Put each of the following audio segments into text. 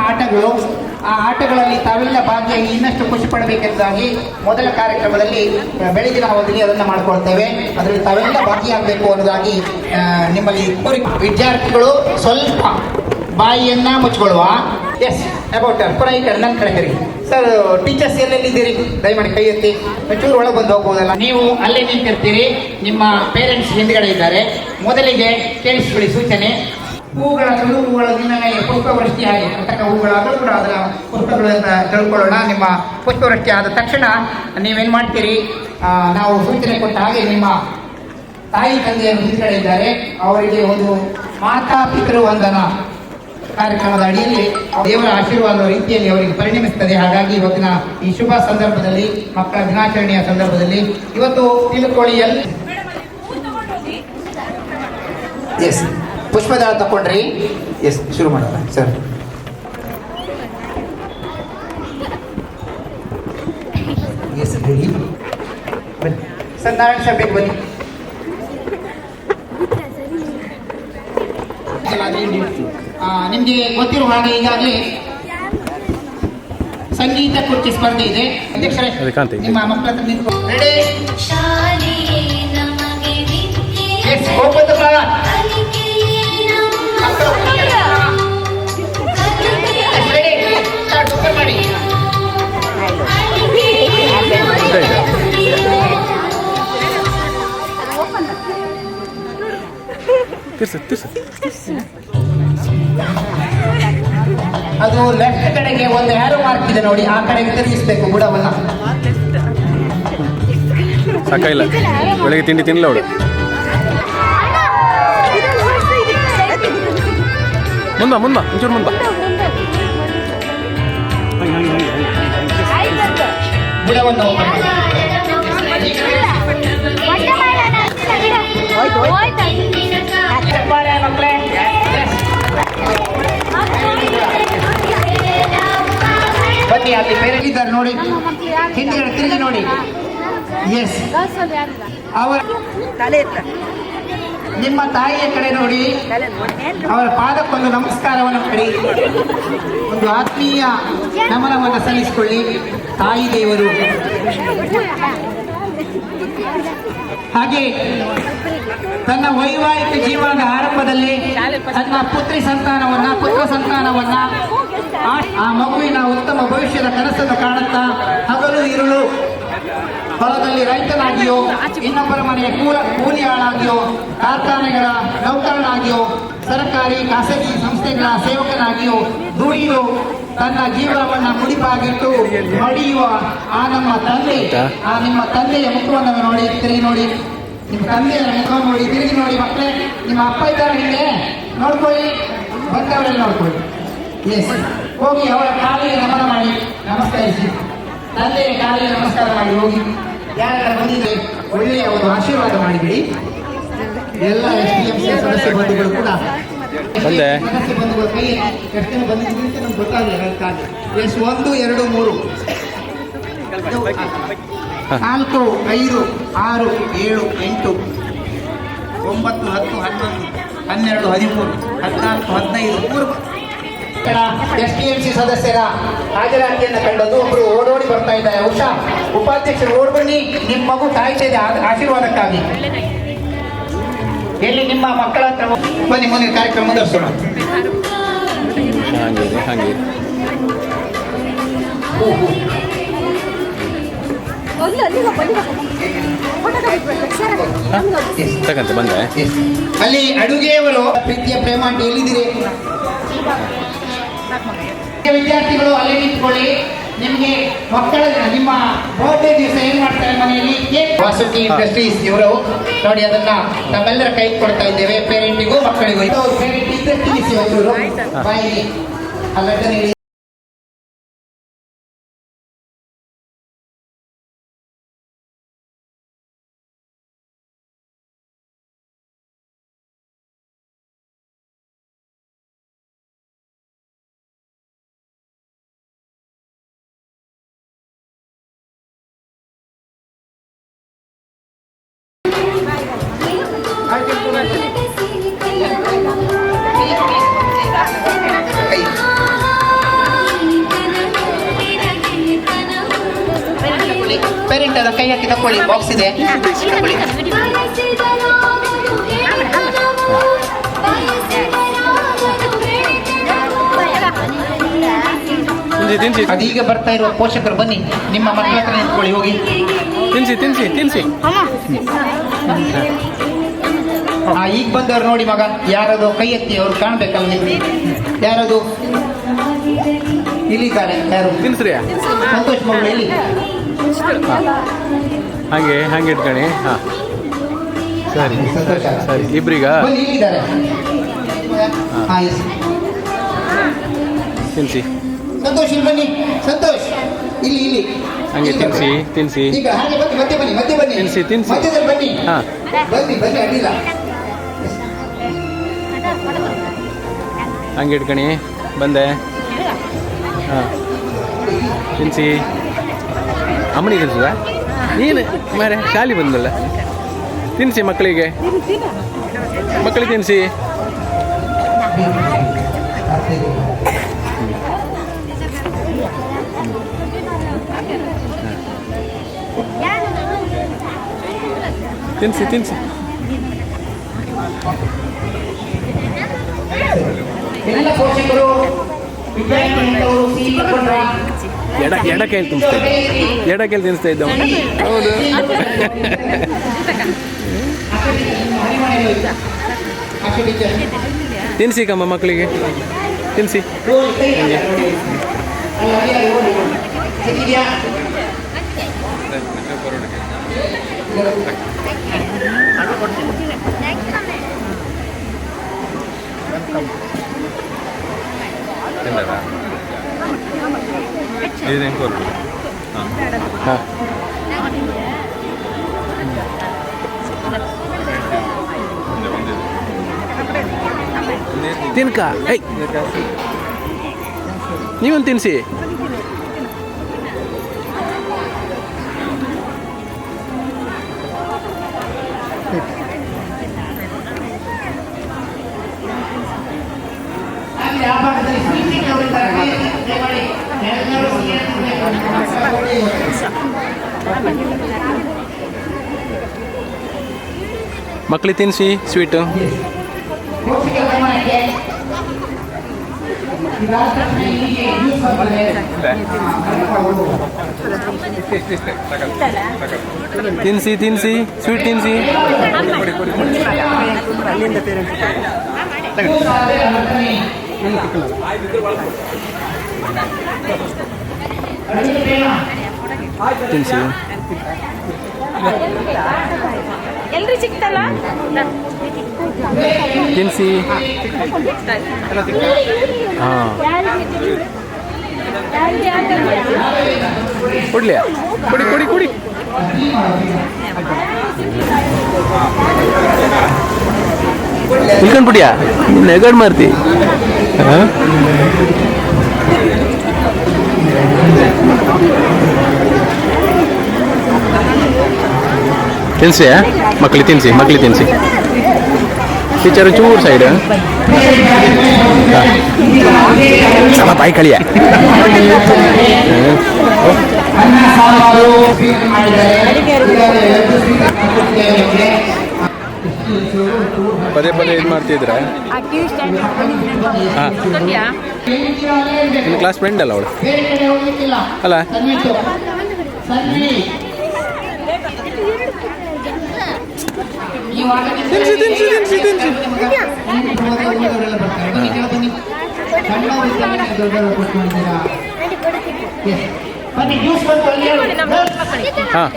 ಆಟಗಳು. ಆ ಆಟಗಳಲ್ಲಿ ತಾವೆಲ್ಲ ಭಾಗಿಯಾಗಿ ಇನ್ನಷ್ಟು ಖುಷಿ ಪಡಬೇಕೆಂಬುದಾಗಿ ಮೊದಲ ಕಾರ್ಯಕ್ರಮದಲ್ಲಿ ಬೆಳಗಿನ ಅವಧಿಯಲ್ಲಿ ಅದನ್ನು ಮಾಡ್ಕೊಳ್ತೇವೆ. ಅದರಲ್ಲಿ ತಾವೆಲ್ಲ ಭಾಗಿಯಾಗಬೇಕು ಅನ್ನೋದಾಗಿ ನಿಮ್ಮಲ್ಲಿ ವಿದ್ಯಾರ್ಥಿಗಳು ಸ್ವಲ್ಪ ಬಾಯಿಯನ್ನ ಮುಚ್ಚಿಕೊಳ್ಳುವ. ಎಸ್ ಅಬೌಟ್ ಪುನಃ ಈ ಕಡೆ ನನ್ನ ಕಡೆ ಕರಿ ಸರ್. ಟೀಚರ್ಸ್ ಎಲ್ಲೆಲ್ಲಿದ್ದೀರಿ? ದಯಮಾಡಿ ಕೈ ಎತ್ತಿ, ಚೂರು ಒಳಗೆ ಬಂದು ಹೋಗ್ಬೋದಲ್ಲ. ನೀವು ಅಲ್ಲೇ ನಿಂತಿರ್ತೀರಿ, ನಿಮ್ಮ ಪೇರೆಂಟ್ಸ್ ಹಿಂದ್ಗಡೆ ಇದ್ದಾರೆ. ಮೊದಲಿಗೆ ಕೇಳಿಸ್ಕೊಳ್ಳಿ ಸೂಚನೆ. ಹೂಗಳ ತುಳು ಹೂಗಳ ನಿಮ್ಮ ಮೇಲೆ ಪುಷ್ಪವೃಷ್ಟಿ ಆಗಿ ಕೃತಕ ಹೂಗಳಾದರೂ ಕೂಡ ಅದರ ಪುಷ್ಪಗಳಿಂದ ತಿಳ್ಕೊಳ್ಳೋಣ. ನಿಮ್ಮ ಪುಷ್ಪವೃಷ್ಟಿ ಆದ ತಕ್ಷಣ ನೀವೇನು ಮಾಡ್ತೀರಿ, ನಾವು ಸೂಚನೆ ಕೊಟ್ಟ ಹಾಗೆ ನಿಮ್ಮ ತಾಯಿ ತಂದೆಯನ್ನು ಹಿಂದ್ಗಡೆ ಇದ್ದಾರೆ, ಅವರಿಗೆ ಒಂದು ಮಾತಾ ಪಿತೃ ವಂದನ ಕಾರ್ಯಕ್ರಮದ ಅಡಿಯಲ್ಲಿ ದೇವರ ಆಶೀರ್ವಾದ ರೀತಿಯಲ್ಲಿ ಅವರಿಗೆ ಪರಿಣಮಿಸುತ್ತದೆ. ಹಾಗಾಗಿ ಇವತ್ತಿನ ಈ ಶುಭ ಸಂದರ್ಭದಲ್ಲಿ, ಮಕ್ಕಳ ದಿನಾಚರಣೆಯ ಸಂದರ್ಭದಲ್ಲಿ ಇವತ್ತು ತಿಳ್ಕೊಳ್ಳಿ. ಎಸ್ ಪುಷ್ಪದಾಳ ತಕೊಂಡ್ರಿ. ಎಸ್ ಶುರು ಮಾಡೋಣ ಸರ್. ಎಸ್ ಹೇಳಿ ಬನ್ನಿ ಸರ್. ನಾರಾಯಣ ಸರ್ ಬೇಕು ಬನ್ನಿ. ನಿಮಗೆ ಗೊತ್ತಿರುವ ಹಾಗೆ ಈಗಾಗಲೇ ಸಂಗೀತ ಕುರ್ಚಿ ಸ್ಪರ್ಧೆ ಇದೆ. ಅಧ್ಯಕ್ಷರೇ ನಿಮ್ಮ ಮಕ್ಕಳ ಹತ್ರ ನಿಂತು ರೆಡಿ. ಮಾಡಿ ಅದು ಲೆಫ್ಟ್ ಕಡೆಗೆ ಒಂದು ಆರೋ ಮಾರ್ಕ್ ಇದೆ ನೋಡಿ, ಆ ಕಡೆಗೆ ತಿರುಗಿಸ್ಬೇಕು ಬುಡವನ್ನ. ಸಾಕಾಗಿಲ್ಲ, ಬೆಳಗ್ಗೆ ತಿಂಡಿ ತಿನ್ನಲ್ಲ ಅವಳು. ಮುಂದ ಒಂಚೂರು ಮುಂದ ಬುಡವನ್ನು ಬನ್ನಿ. ಅಲ್ಲಿ ಬೇರೆ ಇದ್ದಾರೆ ನೋಡಿ, ಹಿಂದಿನ ತಿರುಗಿ ನೋಡಿ. ಎಸ್ ಅವರ ನಿಮ್ಮ ತಾಯಿಯ ಕಡೆ ನೋಡಿ, ಅವರ ಪಾದಕ್ಕೊಂದು ನಮಸ್ಕಾರವನ್ನು ಮಾಡಿ ಒಂದು ಆತ್ಮೀಯ ನಮನವನ್ನು ಸಲ್ಲಿಸಿಕೊಳ್ಳಿ. ತಾಯಿ ದೇವರು ಹಾಗೆ ತನ್ನ ವೈವಾಹಿಕ ಜೀವನದ ಆರಂಭದಲ್ಲಿ ತನ್ನ ಪುತ್ರ ಸಂತಾನವನ್ನ ಆ ಮಗುವಿನ ಉತ್ತಮ ಭವಿಷ್ಯದ ಕನಸನ್ನು ಕಾಣುತ್ತಾ ಹಗಲು ಇರುಳು ಹೊಲದಲ್ಲಿ ರೈತನಾಗಿಯೋ, ಇನ್ನೊಬ್ಬರ ಮನೆಯ ಕೂಲಿಯಾಳಾಗಿಯೋ, ಕಾರ್ಖಾನೆಗಳ ನೌಕರನಾಗಿಯೋ, ಸರ್ಕಾರಿ ಖಾಸಗಿ ಸಂಸ್ಥೆಗಳ ಸೇವಕನಾಗಿಯೋ ದುಡಿಯೋ ತನ್ನ ಜೀವನವನ್ನು ಮುಡಿಪಾಗಿಟ್ಟು ಮಡಿಯುವ ಆ ನಮ್ಮ ತಂದೆ, ಆ ನಿಮ್ಮ ತಂದೆಯ ಮುಖವನ್ನು ನೋಡಿ, ತಿರುಗಿ ನೋಡಿ. ನಿಮ್ಮ ತಂದೆಯ ಮುಖವನ್ನು ನೋಡಿ, ತಿರುಗಿ ನೋಡಿ. ಮಕ್ಕಳೇ, ನಿಮ್ಮ ಅಪ್ಪ ಇದ್ದಾರೆ ಹಿಂದೆ, ನೋಡ್ಕೊಳ್ಳಿ. ಬಂದವರೆಲ್ಲ ನೋಡ್ಕೊಳ್ಳಿ. ಎಸ್ ಹೋಗಿ ಅವರ ಕಾಲಿಗೆ ನಮನ ಮಾಡಿ ನಮಸ್ಕರಿಸಿ, ತಂದೆಯ ಕಾಲಿಗೆ ನಮಸ್ಕಾರ ಮಾಡಿ ಹೋಗಿ. ಯಾರೆಲ್ಲ ಬಂದಿದೆ ಒಳ್ಳೆಯ ಒಂದು ಆಶೀರ್ವಾದ ಮಾಡಿಬಿಡಿ. ಎಲ್ಲ SDMC ಸದಸ್ಯ ಬಂಧುಗಳು ಕೂಡ ಸದಸ್ಯ ಬಂಧುಗಳ ಕೈ ಎಷ್ಟು ಜನ ಬಂದಿದ್ದೀವಿ ಅಂತ ನಮ್ಗೆ ಗೊತ್ತಾಗಲಿಲ್ಲ. ಅದಕ್ಕಾಗಿ ಎಸ್ 1 2 3 4 5 6 7 8 9 10 11 12 13 14 15 SDMC ಸದಸ್ಯರ ಹಾಜರಾತಿಯನ್ನು ಕಂಡದ್ದು ಒಬ್ಬರು ಓಡೋಡಿ ಬರ್ತಾ ಇದ್ದಾರೆ. ಉಷಾ ಉಪಾಧ್ಯಕ್ಷರು ಓಡ್ ಬನ್ನಿ, ನಿಮ್ಮ ಮಗು ಕಾಯ್ತಾ ಇದೆ ಆಶೀರ್ವಾದಕ್ಕಾಗಿ. ಎಲ್ಲಿ ನಿಮ್ಮ ಮಕ್ಕಳ ಹತ್ರ ಬನ್ನಿ, ಮುಂದಿನ ಕಾರ್ಯಕ್ರಮ ಮುಂದುವರಿಸೋಣ. ಅಲ್ಲಿ ಅಡುಗೆಯವರು ಪ್ರೀತಿಯ ಪ್ರೇಮ ಅಂತ ಎಲ್ಲಿದ್ದೀರಿ ವಿದ್ಯಾರ್ಥಿಗಳು? ಅಲ್ಲಿ ನಿಂತ್ಕೊಳ್ಳಿ. ನಿಮಗೆ ಮಕ್ಕಳ ನಿಮ್ಮ ಬರ್ಡೇ ದಿವಸ ಏನ್ ಮಾಡ್ತಾರೆ ಮನೆಯಲ್ಲಿ? ವಾಸುಕಿ ಇಂಡಸ್ಟ್ರೀಸ್ ಇವರು ನೋಡಿ, ಅದನ್ನ ನಮ್ಮೆಲ್ಲರ ಕೈ ಕೊಡ್ತಾ ಇದ್ದೇವೆ, ಪೇರೆಂಟಿಗೂ ಮಕ್ಕಳಿಗೂ. ಪೇರೆಂಟ್ ಇದ್ರೆ ತಿಳಿಸಿ ಒಂಚೂರು ಬಾಯಿ ಅಲ್ಲ. ಪೇರೆಂಟ್ ಅದ ಕೈ ಹಾಕಿ ತಕೊಳ್ಳಿ, ಬಾಕ್ಸ್ ಇದೆ ತಕೊಳ್ಳಿ. ತಿನ್ಸಿ ಅದೀಗ ಬರ್ತಾ ಇರುವ ಪೋಷಕರು ಬನ್ನಿ, ನಿಮ್ಮ ಮಕ್ಕಳ ಹತ್ರ ನಿಂತ್ಕೊಳ್ಳಿ, ಹೋಗಿ ತಿನ್ಸಿ ತಿನ್ಸಿ ತಿನ್ಸಿ. ಈಗ ಬಂದವ್ರು ನೋಡಿ ಮಗ, ಯಾರದು ಕೈ ಎತ್ತಿ, ಅವ್ರು ಕಾಣ್ಬೇಕಲ್ಲ ನಿಮ್ಗೆ. ಯಾರದು ಇಲ್ಲಿದ್ದಾರೆ? ಯಾರು? ತಿನ್ಸ್ರಿ. ಸಂತೋಷ್ ಮಗಳು ಇಲ್ಲಿ. ಹಾಗೆ ಹಾಗೆ ಇಟ್ಕೊಳ್ಳಿ. ಹಾಂ ಸರಿ ಸಂತೋಷ. ಸರಿ ಇಬ್ರಿಗ ಬನ್ನಿ, ಇಲ್ಲಿದ್ದಾರೆ. ಹಾ, ಎಸ್. ತಿನ್ಸಿ. ಸಂತೋಷ್ ಇಲ್ಲಿ ಬನ್ನಿ. ಸಂತೋಷ್ ಇಲ್ಲಿ ಇಲ್ಲಿ ಹಂಗೆ ತಿನ್ಸಿ ತಿನ್ಸಿ. ಈಗ ಹಾಗೆ ಬನ್ನಿ, ಮಧ್ಯೆ ಬನ್ನಿ, ಮಧ್ಯೆ ಬನ್ನಿ, ತಿನ್ಸಿ, ತಿನ್ಸಿ. ಮಧ್ಯದಲ್ಲಿ ಬನ್ನಿ. ಹಾಂ ಬನ್ನಿ ಬನ್ನಿ, ಅಡ್ಡಿಲ್ಲ. ಹಂಗೆ ಇಟ್ಕಣಿ. ಬಂದೆ. ಹಾಂ ತಿನ್ಸಿ. ಅಮ್ಮನಿಗೆ ತಿನ್ಸುದ ನೀನು ಮಾರೆ ಶಾಲಿ ಬಂದಲ್ಲ. ತಿನ್ಸಿ ಮಕ್ಕಳಿಗೆ, ಮಕ್ಕಳಿಗೆ ತಿನ್ಸಿ. ತಿನ್ಸಿ ತಿನ್ಸಿ. ಎಲ್ಲ ಪೋಷಕರು ವಿದ್ಯಾರ್ಥಿಗಳು ಸಿಹಿ ಕೊಟ್ರಾ? ಎಡ ಕೈಯಲ್ಲಿ ತಿನ್ನಿಸ್ತಾ ಇದ್ದ, ಎಡ ಕೈಯಲ್ಲಿ ತಿನ್ನಿಸ್ತಾ ಇದ್ದ. ಹೌದು. ತಿನ್ಸಿ ಕಮ್ಮ ಮಕ್ಕಳಿಗೆ ತಿನ್ಸಿ. ಹಾಂ ತಿನ್ಕ. ಐ ನೀವೊಂದು ತಿನ್ಸಿ. ಮಕ್ಕಳಿಗೆ ತಿನ್ನಿಸಿ ಸ್ವೀಟು. ತಿನ್ಸಿ ತಿನ್ಸಿ ಸ್ವೀಟ್ ತಿನ್ಸಿ. ತಿನ್ಸಿ. ಎಲ್ರು ಸಿಗ್ತಲ್ಲ ತಿನ್ಸಿ. ಹಾಂ ಕೊಡ್ಲಿಯಾ? ಕೊಡಿ ಕೊಡಿ ಕೊಡಿ. ತಿಳ್ಕೊಂಡ್ಬಿಡಿಯಾ? ನೆಗಡ್ ಮಾಡ್ತಿ. ಹಾಂ ತಿನ್ಸಿ. ಮಕ್ಕಳಿಗೆ ತಿನ್ಸಿ, ಮಕ್ಕಳಿಗೆ ತಿನ್ಸಿ. ಟೀಚರ್ ಚೂರು ಸೈಡ್ ಬಾಯಿ ಕಳಿಯ. ಪದೇ ಪದೇ ಇದು ಮಾಡ್ತಿದ್ರ. ಹಾಂ ನಿಮ್ಮ ಕ್ಲಾಸ್ ಫ್ರೆಂಡ್ ಅಲ್ಲ ಅವಳು ಅಲ್ಲ? ತಿನ್ಸಿ ತಿನ್ಸಿ ತಿನ್ಸಿ ತಿನ್ಸಿ. ಹಾಂ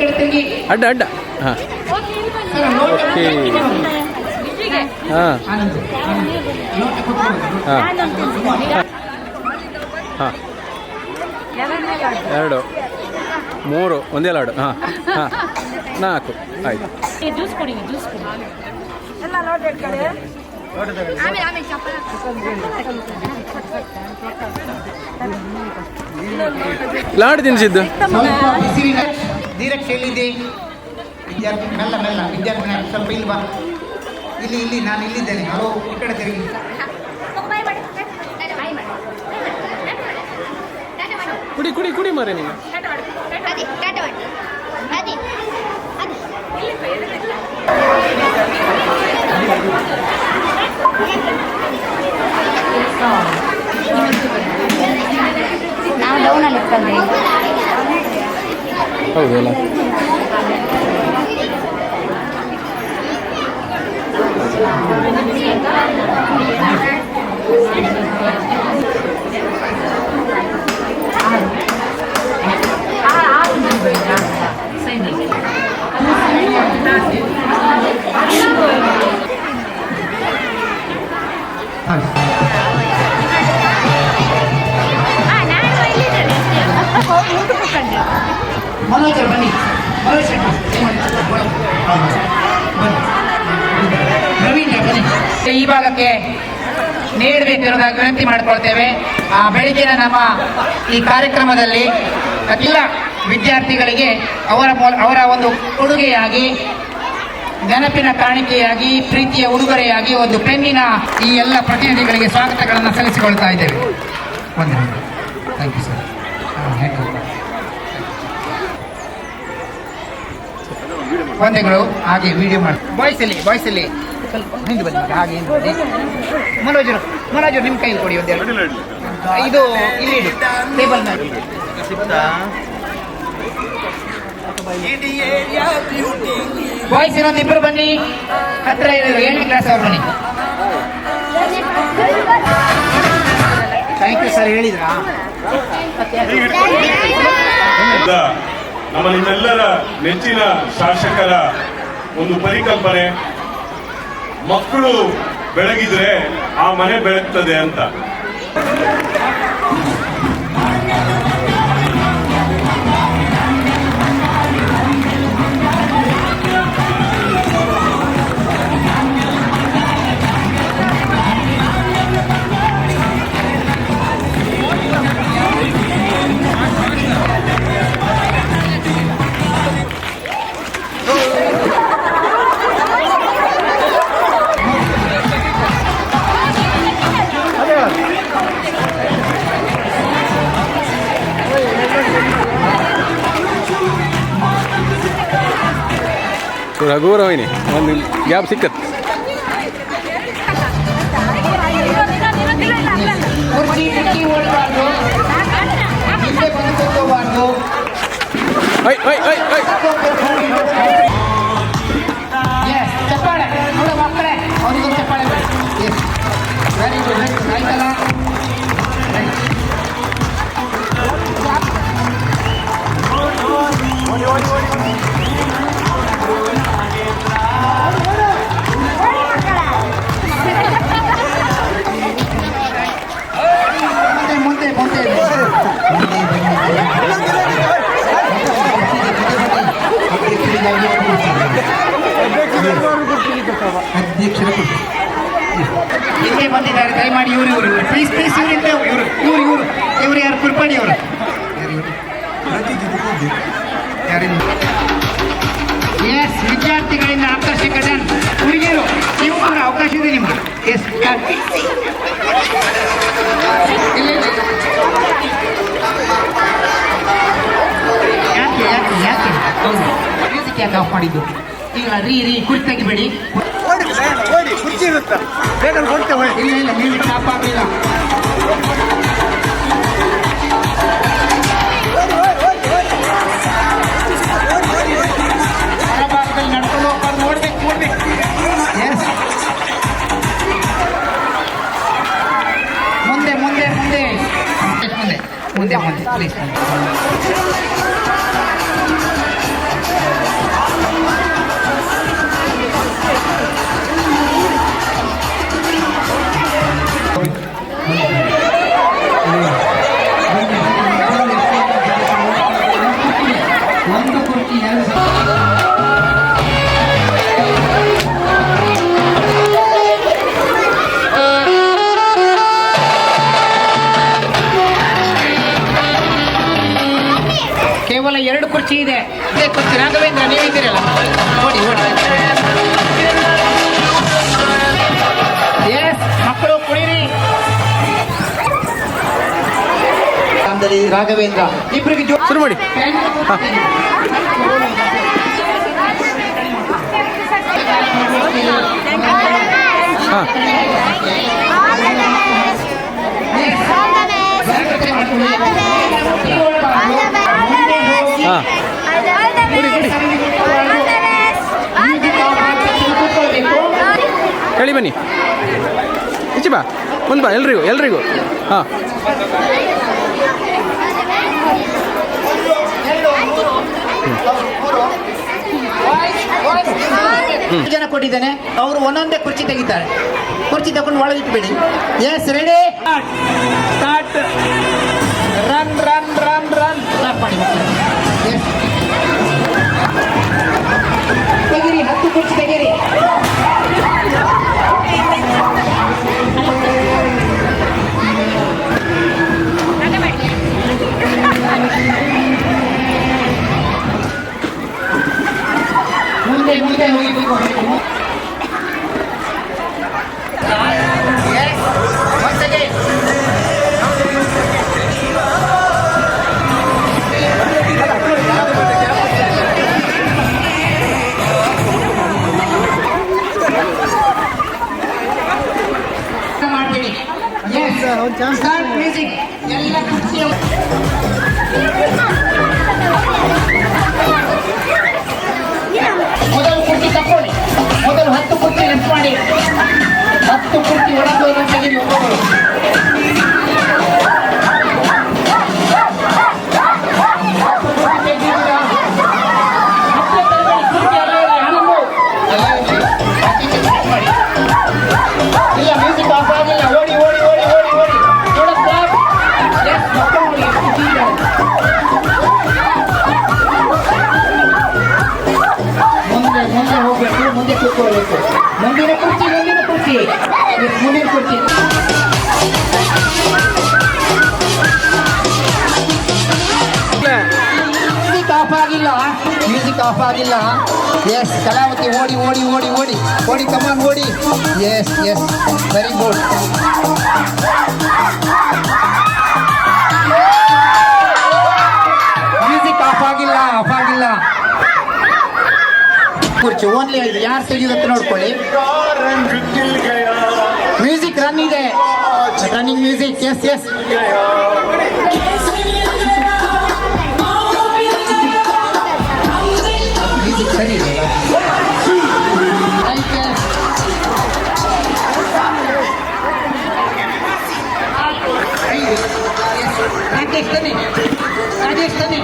ಅಡ್ಡ ಅಡ್ಡ. ಹಾಂ ಓಕೆ. ಹಾಂ ಹಾಂ ಹಾಂ 2 3 ಒಂದೇ ಲಾಡು. ಹಾಂ ಹಾಂ 4 ಆಯ್ತು. ಜ್ಯೂಸ್ ಕೊಡಿ, ಜ್ಯೂಸ್ ಕೊಡಿ. ಲಾಡು ತಿನ್ನಿಸಿದ್ದು. ಡೈರೆಕ್ಟ್ ಹೇಳಿದ್ದೆ ವಿದ್ಯಾರ್ಥಿ. ಮೆಲ್ಲ ಮೆಲ್ಲ ವಿದ್ಯಾರ್ಥಿ, ಸ್ವಲ್ಪ ಇಲ್ಲಿ ಬಾ. ಇಲ್ಲಿ ಇಲ್ಲಿ ನಾನು ಇಲ್ಲಿದ್ದೇನೆ. ಹಲೋ, ಈ ಕಡೆ ತಿರುಗಿ. ಕುಡಿ ಕುಡಿ ಕುಡಿ ಮಾರೆ ನೀವು. ನಾವು ಡೌನಲ್ಲಿ ಇಟ್ಕೊಂಡ್ರಿ ಹೌದಲ್ಲ ಮನೋಜ್ ಅವ್ರು ಬನ್ನಿ. ಮನೋಜ್ ಶೆಟ್ಟಿ ಪ್ರವೀಣ್ ಬನ್ನಿ. ಈ ಭಾಗಕ್ಕೆ ನೀಡಬೇಕಿರುವುದಾಗಿ ವಿನಂತಿ ಮಾಡಿಕೊಳ್ತೇವೆ. ಬೆಳಿಗ್ಗಿನ ನಮ್ಮ ಈ ಕಾರ್ಯಕ್ರಮದಲ್ಲಿ ಎಲ್ಲ ವಿದ್ಯಾರ್ಥಿಗಳಿಗೆ ಅವರ ಒಂದು ಕೊಡುಗೆಯಾಗಿ, ನೆನಪಿನ ಕಾಣಿಕೆಯಾಗಿ, ಪ್ರೀತಿಯ ಉಡುಗೊರೆಯಾಗಿ ಒಂದು ಪೆನ್ನಿನ ಈ ಎಲ್ಲ ಪ್ರತಿನಿಧಿಗಳಿಗೆ ಸ್ವಾಗತಗಳನ್ನು ಸಲ್ಲಿಸಿಕೊಳ್ತಾ ಇದ್ದೇವೆ. Thank you sir. ವಂದನೆಗಳು. ಹಾಗೆ ವಿಡಿಯೋ ಮಾಡಿ ಬಾಯ್ಸಲ್ಲಿ ಸ್ವಲ್ಪ ಹಿಂದೆ ಬನ್ನಿ. ಹಾಗೆ ಹಿಂದೆ ಬನ್ನಿ. ಮನೋಜ್ ನಿಮ್ಮ ಕೈಯಲ್ಲಿ ಕೊಡಿ ಒಂದೆರಡು. ಇದು ಇಲ್ಲಿ ಇಡಿ, ಟೇಬಲ್ ಮೇಲೆ ಇಡಿ. ಬಾಯ್ಸ್ ಇನ್ನೊಂದು ಇಬ್ಬರು ಬನ್ನಿ. ಹತ್ರ ಇರೋದು 7ನೇ ಕ್ಲಾಸ್ ಅವ್ರು ಬನ್ನಿ. Thank you sir. ಹೇಳಿದ್ರಾ? ನಮ್ಮ ನಿಮ್ಮೆಲ್ಲರ ನೆಚ್ಚಿನ ಶಾಸಕರ ಒಂದು ಪರಿಕಲ್ಪನೆ, ಮಕ್ಕಳು ಬೆಳಗಿದ್ರೆ ಆ ಮನೆ ಬೆಳಗ್ತದೆ ಅಂತ. ರಘುವರ ಹೋಯ್ನಿ ಒಂದು ಗ್ಯಾಪ್ ಸಿಕ್ಕತ್. ಕುರ್ಚಿ ಕಿಟಕಿ ಓಡಬಾರ್ದು, ಹಿಂದೆ ಬಂದು ಕೂತ್ಕೋಬಾರ್ದು. Yes, ಚಪ್ಪಾಳೆ ನೋಡು ಮಕ್ಕಳೇ, ಅವರಿಗೂ ಚಪ್ಪಾಳೆ. Yes, very good. ಆಯ್ತಲ್ಲ? ಮುಂದೆ ಅಧ್ಯಕ್ಷರ ಹಿಂದೆ ಬಂದಿದ್ದಾರೆ. ದಯಮಾಡಿ ಇವರು ಪ್ಲೀಸ್ ಇವರಿಂದ ಇವರು ಯಾರು? ಕುರ್ಪಾಡಿ ಅವರು. ಎಸ್, ವಿದ್ಯಾರ್ಥಿಗಳಿಂದ ಆಕರ್ಷಕ ಡ್ಯಾನ್ಸ್. ಹುಡುಗಿಯರು ನೀವು ಕೂಡ ಅವಕಾಶ ಇದೆ ನಿಮ್ಗೆ. ಎಸ್, ಯಾಕೆ ಮ್ಯೂಸಿಕ್ ಯಾಕೆ ಆಫ್ ಮಾಡಿದ್ದು? ಈಗ ರೀ ಕುರ್ಚಿ ತೆಗಿಬೇಡಿ. ಇಲ್ಲ ಮ್ಯೂಸಿಕ್ ಆಫ್ ಆಗಲಿಲ್ಲ. ಹೊರಭಾಗದಲ್ಲಿ ನಡ್ಕೊಂಡು ಹೋಗ್ಬಾರ್ದು. ನೋಡ್ಬೇಕು. ಎಸ್, ಮುಂದೆ ಪ್ಲೀಸ್. ಒಂದು ಕುರ್ಚಿ ಕೇವಲ 2 ಕುರ್ಚಿ ಇದೆ. ಇದೇ ಕುರ್ಚಿ. ರಾಘವೇಂದ್ರ ನೀವಿದ್ದೀರಲ್ಲ, ಓಡಿ. ಎಸ್, ಮಕ್ಕಳು ಕುಡೀರಿ. ರಾಘವೇಂದ್ರ ಇಬ್ಬರಿಗೆ ಶುರು ಮಾಡಿ. ಹಾಂ ಬನ್ನಿ, ಈಚೆ ಬಾ, ಮುಂದೆ ಬಾ, ಎಲ್ರಿಗೂ ಹಾಂ. ಜನ ಕೊಟ್ಟಿದ್ದೇನೆ, ಅವರು ಒಂದೊಂದೇ ಕುರ್ಚಿ ತೆಗಿತಾರೆ. ಕುರ್ಚಿ ತಗೊಂಡು ಒಳಗಿಟ್ಬಿಡಿ. Yes, ready, start. Run run run run start ಮಾಡಿ. ಎಸ್, ತೆಗೀರಿ, 10 ಕುರ್ಚಿ ತೆಗೀರಿ. ಮುಂದೆ ಹೋಗಿ. ಮಾಡಬೇಡಿ. Start music. ಎಲ್ಲ ಕುರ್ಚಿ ಮೊದಲು ಕುರ್ಚಿ ತಕ್ಕೊಳ್ಳಿ. ಮೊದಲು 10 ಕುರ್ಚಿ ಲಿಫ್ಟ್ ಮಾಡಿ. 10 ಕುರ್ಚಿ ಒಳಗೆ ತೆಗೆದು ಒಬ್ಬೊಬ್ಬರು. ಇಲ್ಲ, ಮ್ಯೂಸಿಕ್ ಆಫ್ ಆಗಿಲ್ಲ. ಓಡಿ ಓಡಿ ಓಡಿ ಓಡಿ ಓಡಿ. ನೋಡ ಸ್ಟಾಪ್. ಎಸ್, ಮುಂದೆ ಹೋಗ್ಬೇಕು, ಮುಂದೆ ಕೂತ್ಕೊಳ್ಬೇಕು. ಮುಂದಿನ ಕುರ್ಚಿ. ಮುಂದಿನ ಕುರ್ಚಿ. ಮ್ಯೂಸಿಕ್ ಆಫ್ ಆಗಿಲ್ಲ. ಎಸ್, ಕಲಾವತಿ ಓಡಿ ಓಡಿ ಓಡಿ ಓಡಿ ಓಡಿ, ಕಮಾನ್ ಓಡಿ. Yes, very good. Music off ಆಗಿಲ್ಲ. ಕುರ್ಚಿ ಓನ್ಲಿ ಯಾರು ತೆಗೆಯುವಂತ ನೋಡ್ಕೊಳ್ಳಿ. ಮ್ಯೂಸಿಕ್ ರನ್ ಇದೆ, ರನ್ನಿಂಗ್ ಮ್ಯೂಸಿಕ್. ಎಸ್, ಮ್ಯೂಸಿಕ್ ಸರಿ ಇದೆ. ರಾಜೇಶ್ ತನ್ನಿ.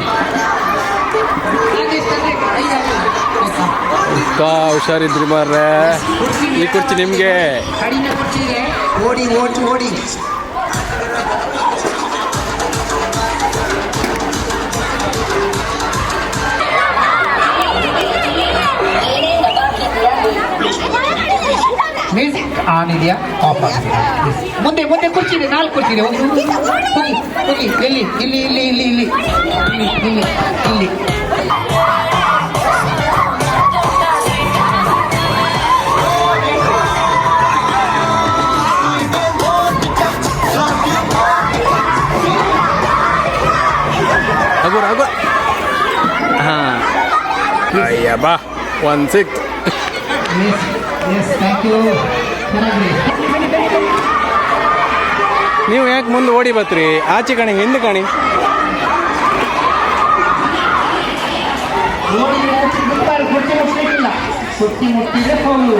ಹುಷಾರಿದ್ರಿ ಮಾರ್ರೆ, ಈ ಕುರ್ಚಿ ನಿಮಗೆ. ಕಡಿಮೆ ಕುರ್ಚಿ ಇದೆ. ಓಡಿ ಓಡಿ ಓಡಿ. ಮ್ಯೂಸಿಕ್ ಆನ್ ಇದೆಯಾ, ಆಫ್ ಆಗಿದೆ? ಮುಂದೆ ಕುರ್ಚಿ ಇದೆ, 4 ಕುರ್ಚಿ ಇದೆ. ಹೋಗಿ ಇಲ್ಲಿ. ಆಗು ಹಾಂ. ಅಯ್ಯ ಬಾ, 1-6. Thank you. ನೀವು ಯಾಕೆ ಮುಂದೆ ಓಡಿ ಬತ್ರಿ? ಆಚೆ ಕಾಣಿ, ಹಿಂದೆ ಕಾಣಿ. ಕುರ್ಚಿ ಮುಟ್ಟಿದ್ರೆ ಫೌಲು,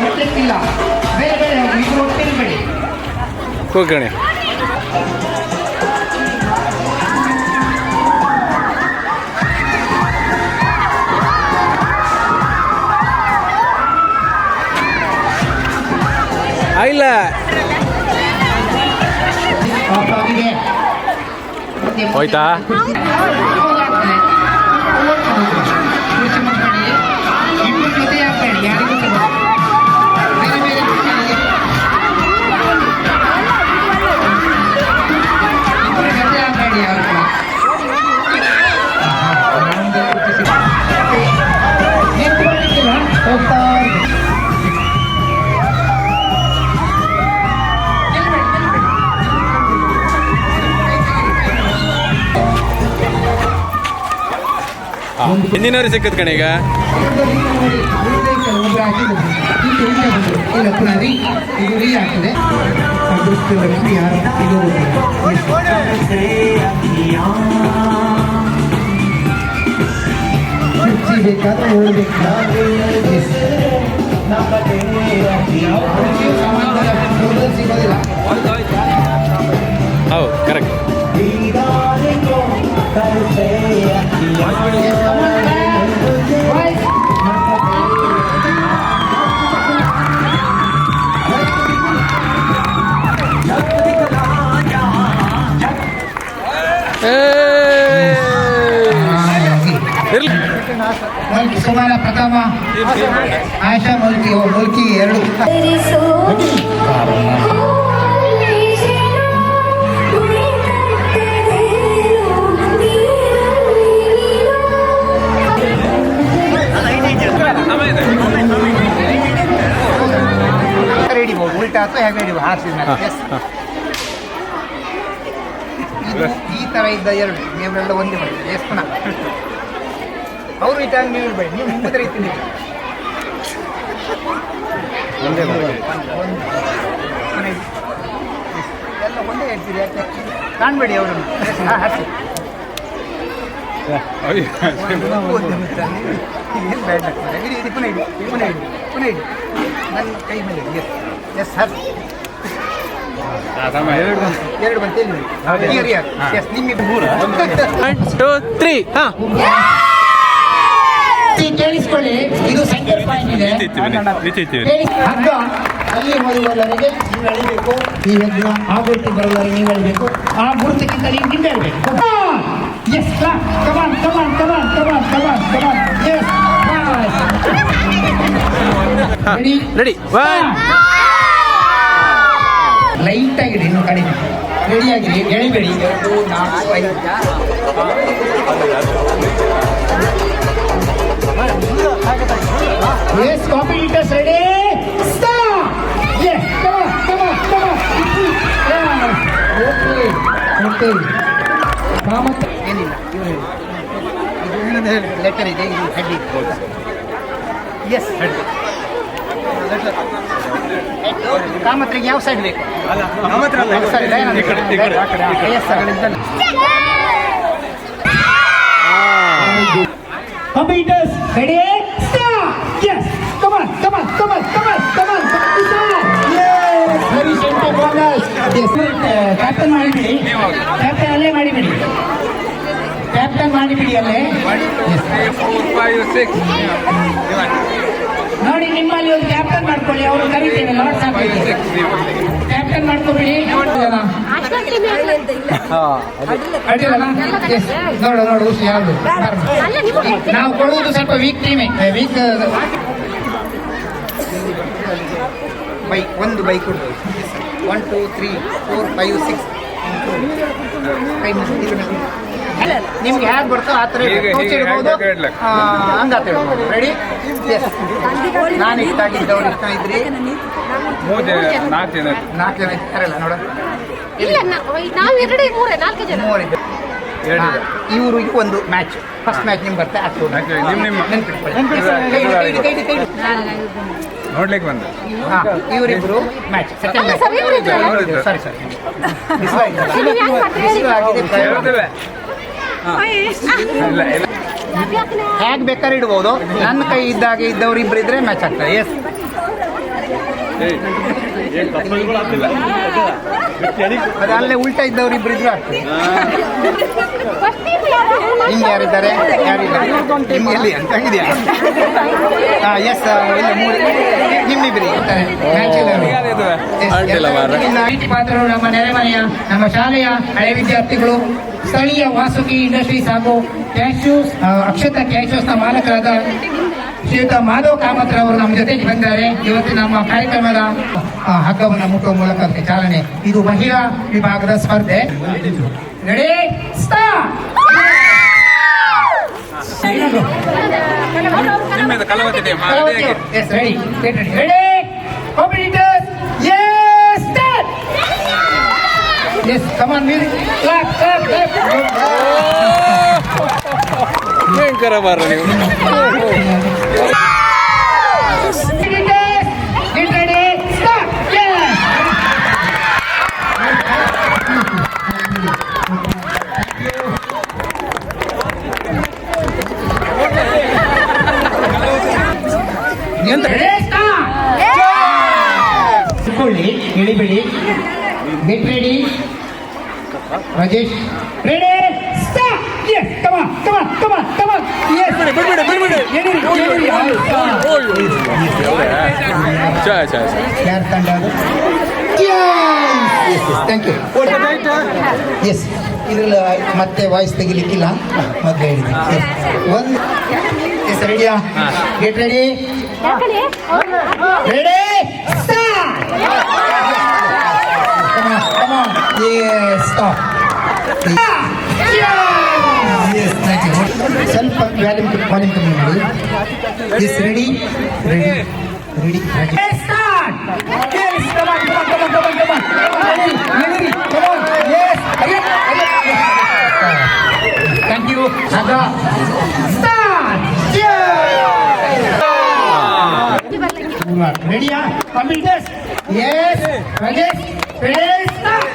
ಮುಟ್ಟಕ್ಕಿಲ್ಲ. ಬೇರೆ ಇಬ್ಬರು ಒಟ್ಟಿರಬೇಡಿ. ಹೋಗಣೆ. ಇಲ್ಲ, ಹೋಯ್ತಾ? ಹಿಂದಿನವ್ರಿಗೆ ಸಿಕ್ಕತ್ ಕಣ ಈಗ. ಬೇಕಾದ್ರೆ ಯಾವ ಕುರ್ಚಿಯೂ ಸಾಮಾನ್ಯವಾಗಿ ಸಿಗೋದಿಲ್ಲ. ಹೌದು ಕರೆಕ್ಟ್. ಇರ್ಲಿ. ಮುಲ್ಕಿ ಸುಮಾರ ಪ್ರಥಮ, ಆಶಾ ಮುಲ್ಕಿ ಮುಲ್ಕಿ 2. ಹಿಡಿಬಹುದು, ಉಲ್ಟಾ ಅಥವಾ ಹೇಗೆ ಹಿಡಿಬಹುದು ಹಾರಿಸಿದ ಈ ತರ ಇದ್ದ 2 ನೀವೆಲ್ಲ ಒಂದೇ ಮಾಡಿದ್ರೆ ಎಷ್ಟು ಪುನಃ ಅವರು ಈ ಟೈಮ್ ನೀವು ಇರ್ಬೇಡಿ, ನೀವು ಮುಂದೆ ರೀತಿ ಎಲ್ಲ ಒಂದೇ ಹೇಳ್ತೀರಿ, ಯಾಕೆ ಕಾಣಬೇಡಿ ಅವರನ್ನು. ಏನು ಬ್ಯಾಡ್ ಆಗ್ತದೆ. ಇಡಿ ಪುನಃ ಇಡಿ, ಪುನಃ ಇಡಿ, ಪುನಃ ಇಡಿ, ನನ್ನ ಕೈ ಮೇಲೆ ಇಡಿ. ಎಸ್ ಹರ್ 2 ಬಂತು ಹೇಳಿ. ಎಸ್ ನಿಮ್ಮಿಬ್ಬರು 1 2 3 ಹಾಂ. ಕೇಳಿಸ್ಕೊಳ್ಳಿ, ಇದು ಸೆಂಟರ್ ಪಾಯಿಂಟ್ ಇದೆ. ಹಗ್ಗ ಅಲ್ಲಿ ಹೋಗುವವರೆಗೆ ನೀವು ಎಳಿಬೇಕು, ಈ ಹಗ್ಗ ಆ ಗುರುತು ಬರುವವರೆಗೆ ನೀವು ಎಳಿಬೇಕು, ಆ ಗುರುತಿಗಿಂತ ನೀವು ಹಿಂದೆ ಇರಬೇಕು. Yes come on come on come on come on come on come on. Yes ready. Light ಆಗಿದೆ, ಇನ್ನು ಕಡಿಮೆ. ರೆಡಿ ಆಗಿರಿ, ಎಳಿಬೇಡಿ. 2 4 5. Yes, competitors ready? Start! Yes, come on. Yeah. Okay. Kamath ಏನಿಲ್ಲ, ಇದು ಲೆಟರ್ ಇದೆ, ಇದು ಹೆಡ್ ಇದೆ. S head. ಕಾಮತ್ರಿಗೆ ಯಾವ ಸೈಡ್ ಬೇಕು? Competitors ready? Start! Yes! Come on! Yes! Very center corners. Yes. Captain ಮಾಡಿಬಿಡಿ. Captain ಅಲ್ಲೇ ಮಾಡಿಬಿಡಿ. Captain ಮಾಡಿಬಿಡಿ ಅಲ್ಲೇ. 1 2 3 4 5 6 ನೋಡಿ, ನಿಮ್ಮಲ್ಲಿ ಒಂದು ಕ್ಯಾಪ್ಟನ್ ಮಾಡ್ಕೊಳ್ಳಿ, ಅವರು ಕರೀತೇವೆ ಲಾರ್ಡ್ಸ್ ಆಗ್ತದೆ. ಕ್ಯಾಪ್ಟನ್ ಮಾಡ್ಕೊಬಿಡಿ. ನೋಡು ಹುಷಿ ಯಾವುದು ನಾವು ಕೊಡುವುದು ಸ್ವಲ್ಪ ವೀಕ್ ಟೀಮೇ. ವೀಕ್ ಬೈಕ್, ಒಂದು ಬೈಕ್ ಕೊಡ್ಬೋದು. 1 2 3 4 5 6. ನಿಮ್ಗೆ ಹೇಗೆ ಬರ್ತೋ ಆ ಥರ ಇಡ್ಬೋದು, ಹಂಗಾತ ಹೇಳ್ಬೋದು. ರೆಡಿ? ಎಸ್. ನಾನು ಇಷ್ಟ ಆಗಿದ್ದವ್ರು ಇಷ್ಟ ಇದ್ರಿ 4 ಜನ ಇರ್ತಾರಲ್ಲ ನೋಡ, ಇವರು ಒಂದು ಮ್ಯಾಚ್, ಫಸ್ಟ್ ಮ್ಯಾಚ್ ನಿಮ್ಗೆ ಬರ್ತಾ ನೋಡ್ಲಿಕ್ಕೆ ಬಂದ. ಇವರಿಬ್ರು ಮ್ಯಾಚ್ ಸೆಕೆಂಡ್ ಮ್ಯಾಚ್. ಸರಿ ಹೇಗೆ ಬೇಕಾದ್ರೆ ಇಡ್ಬೋದು. ನನ್ನ ಕೈ ಇದ್ದಾಗೆ ಇದ್ದವ್ರು ಇಬ್ರು ಇದ್ರೆ ಮ್ಯಾಚ್ ಆಗ್ತದೆ. ಎಸ್. ಅದು ಅಲ್ಲೇ ಉಲ್ಟಾ ಇದ್ದವ್ರು ಇಬ್ರು ಇದ್ರು ಆಗ್ತದೆ. ನಿಮ್ಗೆ ಯಾರಿದ್ದಾರೆ? ನಿಮ್ಗೆ ಎಲ್ಲಿ ಅಂತ ಇದೆಯಾ? ಎಸ್, ಇಲ್ಲ 3 ನಿಮ್ಮಿಬ್ರಿ ಪಾತ್ರರು ನಮ್ಮ ನೆರೆಮನೆಯ, ನಮ್ಮ ಶಾಲೆಯ ಹಳೆ ವಿದ್ಯಾರ್ಥಿಗಳು, ಸ್ಥಳೀಯ ವಾಸುಕಿ ಇಂಡಸ್ಟ್ರೀಸ್ ಹಾಗೂ ಕ್ಯಾಶ್ಯೂಸ್ ಅಕ್ಷತಾ ಕ್ಯಾಶ್ಯೂಸ್ನ ಮಾಲಕರಾದ ಶ್ರೀಯುತ ಮಾಧವ್ ಕಾಮತ್ರ ಅವರು ನಮ್ಮ ಜೊತೆಗೆ ಬಂದಿದ್ದಾರೆ. ಇವತ್ತು ನಮ್ಮ ಕಾರ್ಯಕ್ರಮದ ಹಗ್ಗವನ್ನು ಮುಟ್ಟುವ ಮೂಲಕ ಚಾಲನೆ. ಇದು ಮಹಿಳಾ ವಿಭಾಗದ ಸ್ಪರ್ಧೆ. Ready? Start! Yes, ready. Get ready. Ready? Competitors, yes, start! Yes, come on, music. Clap. ಭಯಂಕರ ಬಾರ ನೀವು. Competitors, get ready, start! Yes! Ready, start! ಕೊಳ್ಳಿ ಇಳಿಬಿಡಿ. Get ready Rajesh. Ready start. Yes come on come on come on come on. Yes ಬಿಡ್ಬಿಡಿ. ಯಾರು ತಂಡ ಅದು? Thank you. S ಇದ್ರಲ್ಲಿ ಮತ್ತೆ ವಾಯ್ಸ್ ತೆಗಿಲಿಕ್ಕಿಲ್ಲ, ಮೊದಲು ಹೇಳಿದ್ದೀನಿ. ಒಂದು ಎಸ್ ರೆಡಿಯಾ? Get ready ready start. Come on. Yes, stop. Yes, thank you. ಸ್ವಲ್ಪ ವ್ಯಾಲ್ಯೂಮ್ ಕಮ್ಮಿ ಮಾಡಿ. Yes, ready? Ready. Yes, start. Yes, come on. Ready. Come on. Yes. Again. Thank you. Aga. Start. Ready? Computers. Yes. Rajesh. Ready. Start.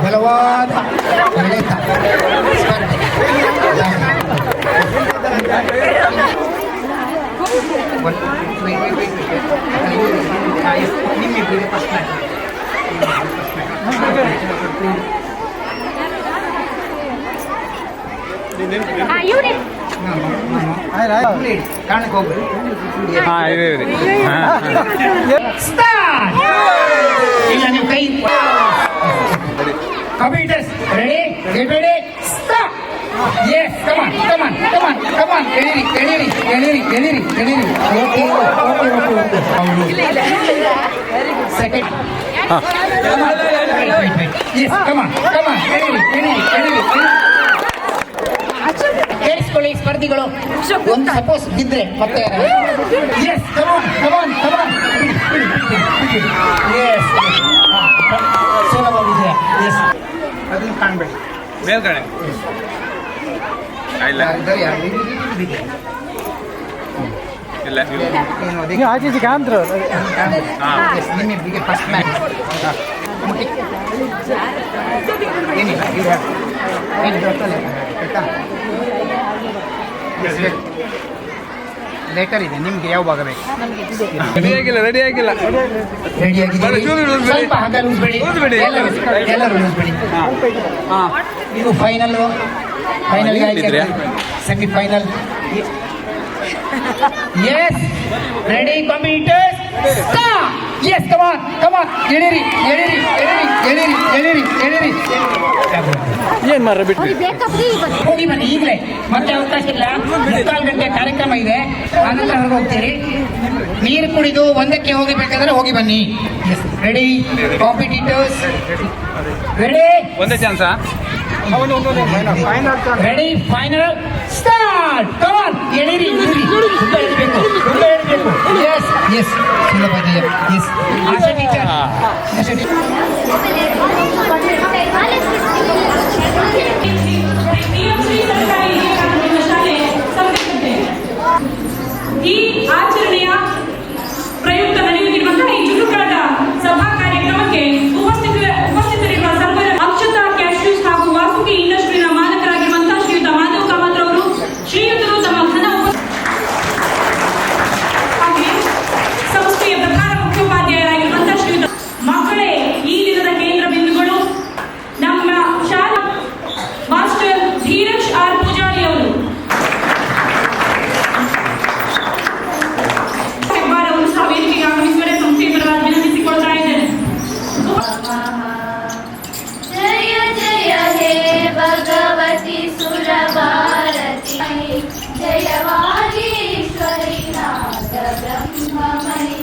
ಬಲವಾದ ಎಳೆತ. ಕಾರಣಕ್ಕೆ ಹೋಗ್ರಿ. Start. ಇಲ್ಲ ನೀವು ಕೈ computers ready get ready start. Yes, come on. ಎಳಿರಿ. Okay. Second. Yes, come on. ಎಳಿರಿ. ಕೇಳಿಸ್ಕೊಳ್ಳಿ ಸ್ಪರ್ಧಿಗಳು. ಒಂದು suppose ಬಿದ್ರೆ ಮತ್ತೆ. Yes, come on. Yes. ಸುಲಭ ವಿಜಯ. Yes. ಅದನ್ನು ಕಾಣಬೇಡಿ. ಮೇಲ್ಗಡೆ ಇಲ್ಲ ಆಚೀಚೆ ಕಾಂದ್ರು ನಿಮಗೆ ಫಸ್ಟ್ ಮ್ಯಾಚ್ ಏನಿಲ್ಲ ಲೇಟರ್ ಇದೆ. ನಿಮ್ಗೆ ಯಾವ ಭಾಗ ಬೇಕು? ರೆಡಿ ಆಗಿಲ್ಲ ಸ್ವಲ್ಪ ಹಗ್ಗ ಲೂಸ್ಬೇಡಿ. ಎಲ್ಲರೂ ಲೂಸ್ಬೇಡಿ. ಇದು ಫೈನಲ್ಗೆ semifinal. Yes ready computers start. Yes come on ಎಳಿರಿ. ಏನ್ ಮಾರ ಬಿಟ್ಟು ಹೋಗಿ ಬನ್ನಿ ಈಗಲೇ, ಮತ್ತೆ ಅವಕಾಶ ಇಲ್ಲ. 3 ಗಂಟೆ ಕಾರ್ಯಕ್ರಮ ಇದೆ, ಆನಂತರ ಹೊರಗೆ ಹೋಗ್ತೀರಿ. ನೀರು ಕುಡಿದು ಒಂದಕ್ಕೆ ಹೋಗಬೇಕಾದ್ರೆ ಹೋಗಿ ಬನ್ನಿ. Ready competitors ready. ಒಂದೇ chance. Ready final start. Come on ಎಳಿರಿ. ತುಂಬ ಎಳಿಬೇಕು. ಎಸ್ ಸುಲಭ ಜಯ. ಎಸ್ ಆಶಾ ಟೀಚರ್. ಈ ಆಚರಣೆಯ ಪ್ರಯುಕ್ತ ನಡೆಯುತ್ತಿರುವಂತಹ ಈ ಚುರುಕಾದ ಸಭಾ ಕಾರ್ಯಕ್ರಮಕ್ಕೆ ಉಪಸ್ಥಿತರಿರುವ ಸರ್ವರ ಅಕ್ಷತಾ ಕ್ಯಾಶ್ಯೂಸ್ ಹಾಗೂ ವಾಸುಕಿ ಇಂಡಸ್ಟ್ರಿನ ಮಾಲಕರಾಗಿರುವಂತಹ ಶ್ರೀಯುತ ಮಾಧವ್ ಕಾಮತ್ ಅವರು ಶ್ರೀಯುತರು ತಮ್ಮ ಘನ ಹಾಗೆ ಸಂಸ್ಥೆಯ ಪ್ರಧಾನ ಮುಖ್ಯೋಪಾಧ್ಯಾಯರಾಗಿರುವಂತಹ ಶ್ರೀಯುತ ಮಕ್ಕಳೇ ಈ ದಿನದ ಕೇಂದ್ರ ಬಿಂದುಗಳು ನಮ್ಮ ಶಾಲಾ ಮಾಸ್ಟರ್ ಧೀರಜ್ ಆರ್ ಪೂಜಾರಿ ಅವರು. ವೇದಿಕೆಗೆ ಆಗಮಿಸುವರೆ ಸಂಸ್ಥೆಯ ಪರವಾಗಿ ವಿನಂತಿಸಿಕೊಳ್ತಾ ಇದ್ದೇನೆ. ಜಯ ಹೇ ಭಗವತಿ ಸುರಭಾರತಿ ಜಯವಾಗೀಶ್ವರಿ ನಾದ ಬ್ರಹ್ಮಮಯಿ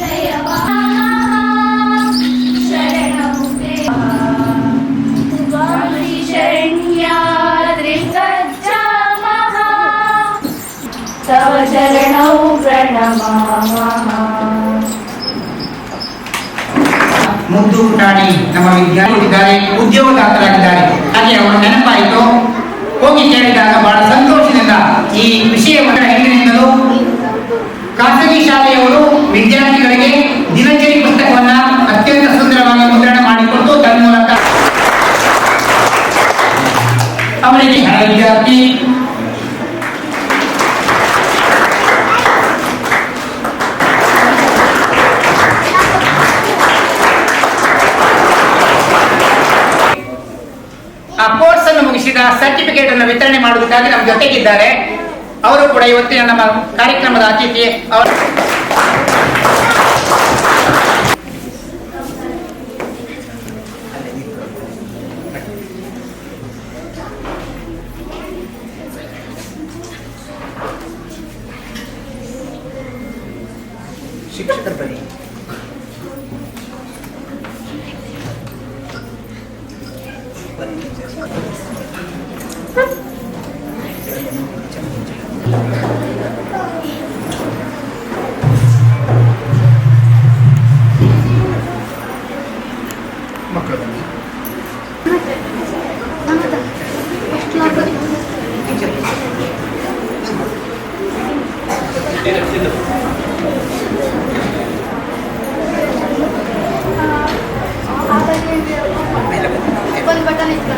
ಜಯವಾ ಶರಣಮುಖೇ ಶರಣ್ಯಾದ್ರಿಗಚ್ಛಾಮಃ ತವ ಶರಣೌ ಪ್ರಣಮಾಮಃ. ಮುದ್ದು ಟಾಣಿ ನಮ್ಮ ವಿದ್ಯಾರ್ಥಿಗಳಿದ್ದಾರೆ, ಉದ್ಯೋಗದಾತರಾಗಿದ್ದಾರೆ. ಹಾಗೆ ಅವರ ನೆನಪಾಯಿತು, ಹೋಗಿ ಕೇಳಿದಾಗ ಬಹಳ ಸಂತೋಷದಿಂದ ಈ ವಿಷಯವನ್ನು ಹಿಂದಿನಿಂದಲೂ ಖಾಸಗಿ ಶಾಲೆಯವರು ವಿದ್ಯಾರ್ಥಿಗಳಿಗೆ ದಿನಚರಿ ಪುಸ್ತಕವನ್ನ ಅತ್ಯಂತ ಸುಂದರವಾಗಿ ಮುದ್ರಣ ಗುರುತಿಸಿದ ಸರ್ಟಿಫಿಕೇಟ್ ಅನ್ನು ವಿತರಣೆ ಮಾಡುವುದಕ್ಕಾಗಿ ನಮ್ಮ ಜೊತೆಗಿದ್ದಾರೆ. ಅವರು ಕೂಡ ಇವತ್ತಿನ ನಮ್ಮ ಕಾರ್ಯಕ್ರಮದ ಅತಿಥಿ. ಶಿಕ್ಷಕರ ಬನ್ನಿ. ಒಂದು ಬಟನ್ ಇತ್ತು.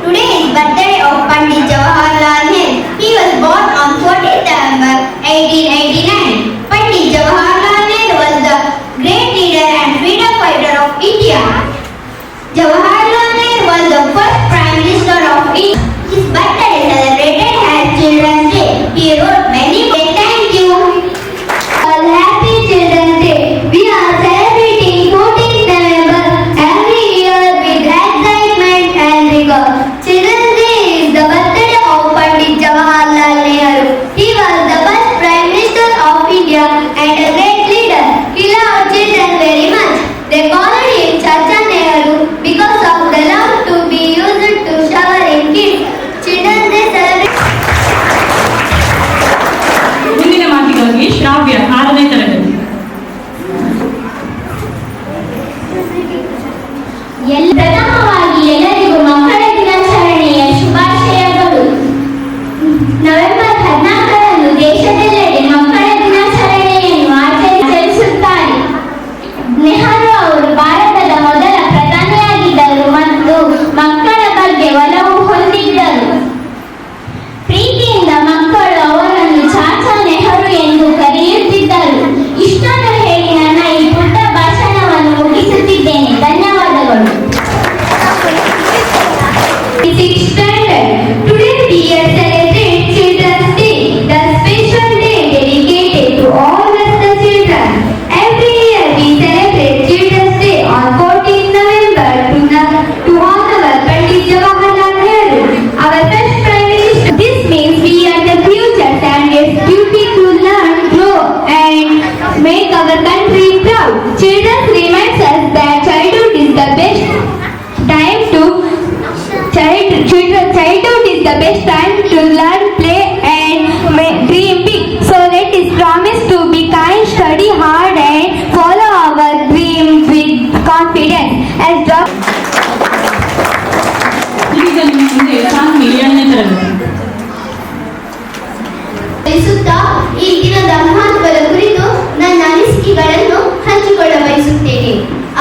Today is birthday of Pandit Jawaharlal Nehru. He was born on 14th November 1889. Pandit Jawaharlal Nehru was the great leader and freedom fighter of India. Jawaharlal Nehru was the first Prime Minister of India. His birthday is celebrated as Children's Day. He wrote many books. Thank you. All happy Children's Day. We are celebrating 14th November every year with excitement and rigor. Children's Day is the birthday of Pandit Jawaharlal Nehru. He was the first Prime Minister of India and a great leader. He loved children very much. They called him Chacha Nehru because of the love to be used to showering kids. Children's Day celebrate. ಮುಂದಿನ ಮಾತಿಗಾಗಿ ಶ್ರಾವ್ಯ 6ನೇ ತರಗತಿ. ಪ್ರಥಮವಾಗಿ ಎಲ್ಲರಿಗೂ ಮಕ್ಕಳ ದಿನಾಚರಣೆಯ ಶುಭಾಶಯಗಳು. November 14ರಂದು ದೇಶದೆಲ್ಲೆಡೆ ಮಕ್ಕಳ ದಿನಾಚರಣೆಯನ್ನು ಆಚರಿಸುತ್ತಾರೆ. ನೆಹರು ಅವರು ಭಾರತದ ಮೊದಲ ಪ್ರಧಾನಿಯಾಗಿದ್ದರು ಮತ್ತು ಮಕ್ಕಳ ಬಗ್ಗೆ ಒಲವು ಹೊಂದಿದ್ದರು. ಪ್ರೀತಿಯಿಂದ ಮಕ್ಕಳು ಅವರನ್ನು ಚಾಚಾ ನೆಹರು ಎಂದು ಕರೆಯುತ್ತಿದ್ದರು. ಇಷ್ಟನ್ನು ಹೇಳಿ ನನ್ನ ಈ ಪುಟ್ಟ ಭಾಷಣವನ್ನು ಮುಗಿಸುತ್ತಿದ್ದೇನೆ. ಧನ್ಯವಾದಗಳು. Today we celebrate Children's Day, the special day dedicated to all of the children. Every year we celebrate Children's Day on 14th November to honor Pandit Jawaharlal Nehru, our first Prime Minister. This means we are the future and its duty to learn, grow and make our country proud. Children reminds us that childhood is the best time to childhood is the best time to learn, play and dream big. So let us promise to be kind, study hard and follow our dream with confidence. As ಈಗ ನಿಮ್ಮ ಮುಂದೆ ಸಾನ್ವಿ 7ನೇ ತರಗತಿ. ಈ ದಿನದ ಮಹತ್ವದ ಕುರಿತು ನನ್ನ ಅನಿಸಿಕೆಗಳನ್ನು ಹಂಚಿಕೊಳ್ಳ ಬಯಸುತ್ತೇನೆ.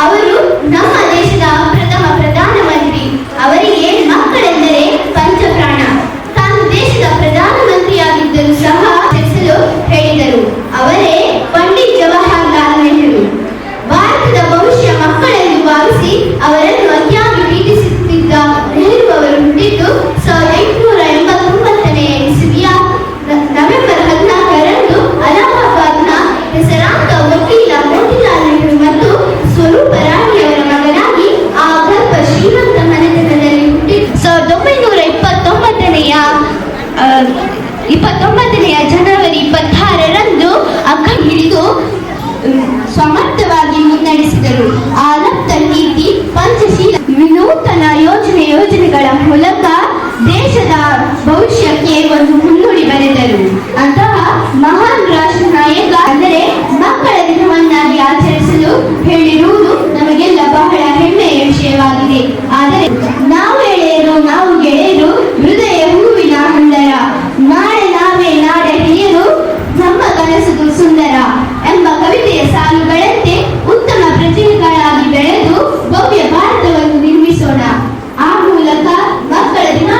ಅವರು ನಮ್ಮ ದೇಶದ ಪ್ರಥಮ ಪ್ರಧಾನಮಂತ್ರಿ. ಅವರಿಗೆ ಮಕ್ಕಳೆಂದರೆ ಪಂಚಪ್ರಾಣ. ತಾನು ದೇಶದ ಪ್ರಧಾನಮಂತ್ರಿಯಾಗಿದ್ದರೂ ಸಹ ಹೆಸರು ಹೇಳಿದರು. ಅವರೇ ಪಂಡಿತ್ ಜವಾಹರ್ಲಾಲ್ ನೆಹರು. ಭಾರತದ ಭವಿಷ್ಯ ಮಕ್ಕಳೆಂದು ಭಾವಿಸಿ ಅವರನ್ನು ಅತಿಯಾಗಿ ಪ್ರೀತಿಸುತ್ತಿದ್ದ ನೆಹರು ಅವರು ಹುಟ್ಟಿದ್ದು 1889ನೇ ಇಸವಿಯ ನವೆಂಬರ್ 14ರಂದು ಅಲಹಾಬಾದ್ನ ಹೆಸರಾಂತ ವಕೀಲ ಮೋತಿಲಾಲ್ ನೆಹರು ಮತ್ತು ಸ್ವರೂಪ ರಾಣಿಯವರ ಮಗನಾಗಿ ಆ ಗರ್ಭ ಶ್ರೀಮಂತ ಮನೆತನದಲ್ಲಿ ಹುಟ್ಟಿದ್ದು 1929ನೇ ಜನವರಿ 26ರಂದು ಅಕ್ಕ ಹಿಡಿದು ಸಮರ್ಥವಾಗಿ ಮುನ್ನಡೆಸಿದರು. ಆಲಪ್ತ ನೀತಿ, ಪಂಚಶೀಲ, ವಿನೂತನ ಯೋಜನೆಗಳ ಮೂಲಕ ದೇಶದ ಭವಿಷ್ಯಕ್ಕೆ ಒಂದು ಮುನ್ನುಡಿ ಬರೆದರು. ಅಂತಹ ಮಹಾನ್ ರಾಷ್ಟ್ರ ನಾಯಕ ಅಂದರೆ ಮಕ್ಕಳ ದಿನವನ್ನಾಗಿ ಆಚರಿಸಲು ಹೇಳಿರುವುದು ನಮಗೆಲ್ಲ ಬಹಳ ಹೆಮ್ಮೆಯ ವಿಷಯವಾಗಿದೆ. ಆದರೆ ನಾವು ಎಳೆಯರು, ನಾವು ಗೆಳೆಯರು, ಹೃದಯ ಹೂವಿನ ಹಂದರ, ನಾಳೆ ನಾವೇ ನಾಡ ಹಿರಿಯರು, ನಮ್ಮ ಕನಸುದು ಸುಂದರ ಎಂಬ ಕವಿತೆಯ ಸಾಲುಗಳಂತೆ ಉತ್ತಮ ಪ್ರಜೆಗಳಾಗಿ ಬೆಳೆದು ಭವ್ಯ ಭಾರತವನ್ನು ನಿರ್ಮಿಸೋಣ. ಆ ಮೂಲಕ ಮಕ್ಕಳ ದಿನ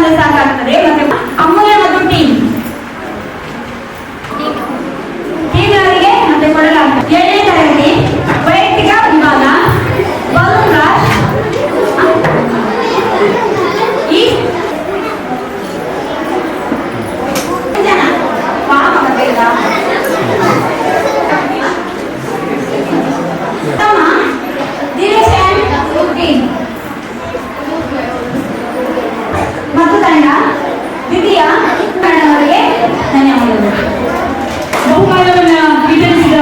ಬಂದ್ರೆ ಸಾಕಾಗ್ತದೆ. ಮತ್ತೆ ಅಮೂಲ್ಯ ಮತ್ತು ಟೀಮ್ ಅವರಿಗೆ ಮತ್ತೆ ಕೊಡಲಾಗ್ತದೆ. 7ನೇ ತರಗತಿ ವೈಯಕ್ತಿಕ ವಿಭಾಗ ಬಲೂನ್ ರಾಶ್ ಈ ಜನ ಮತ್ತು ತಂಡ ದ್ವಿತೀಯ ತಂಡವರಿಗೆ ಧನ್ಯವಾದಗಳು. ಬಹುಮಾನವನ್ನು ವಿತರಿಸಿದ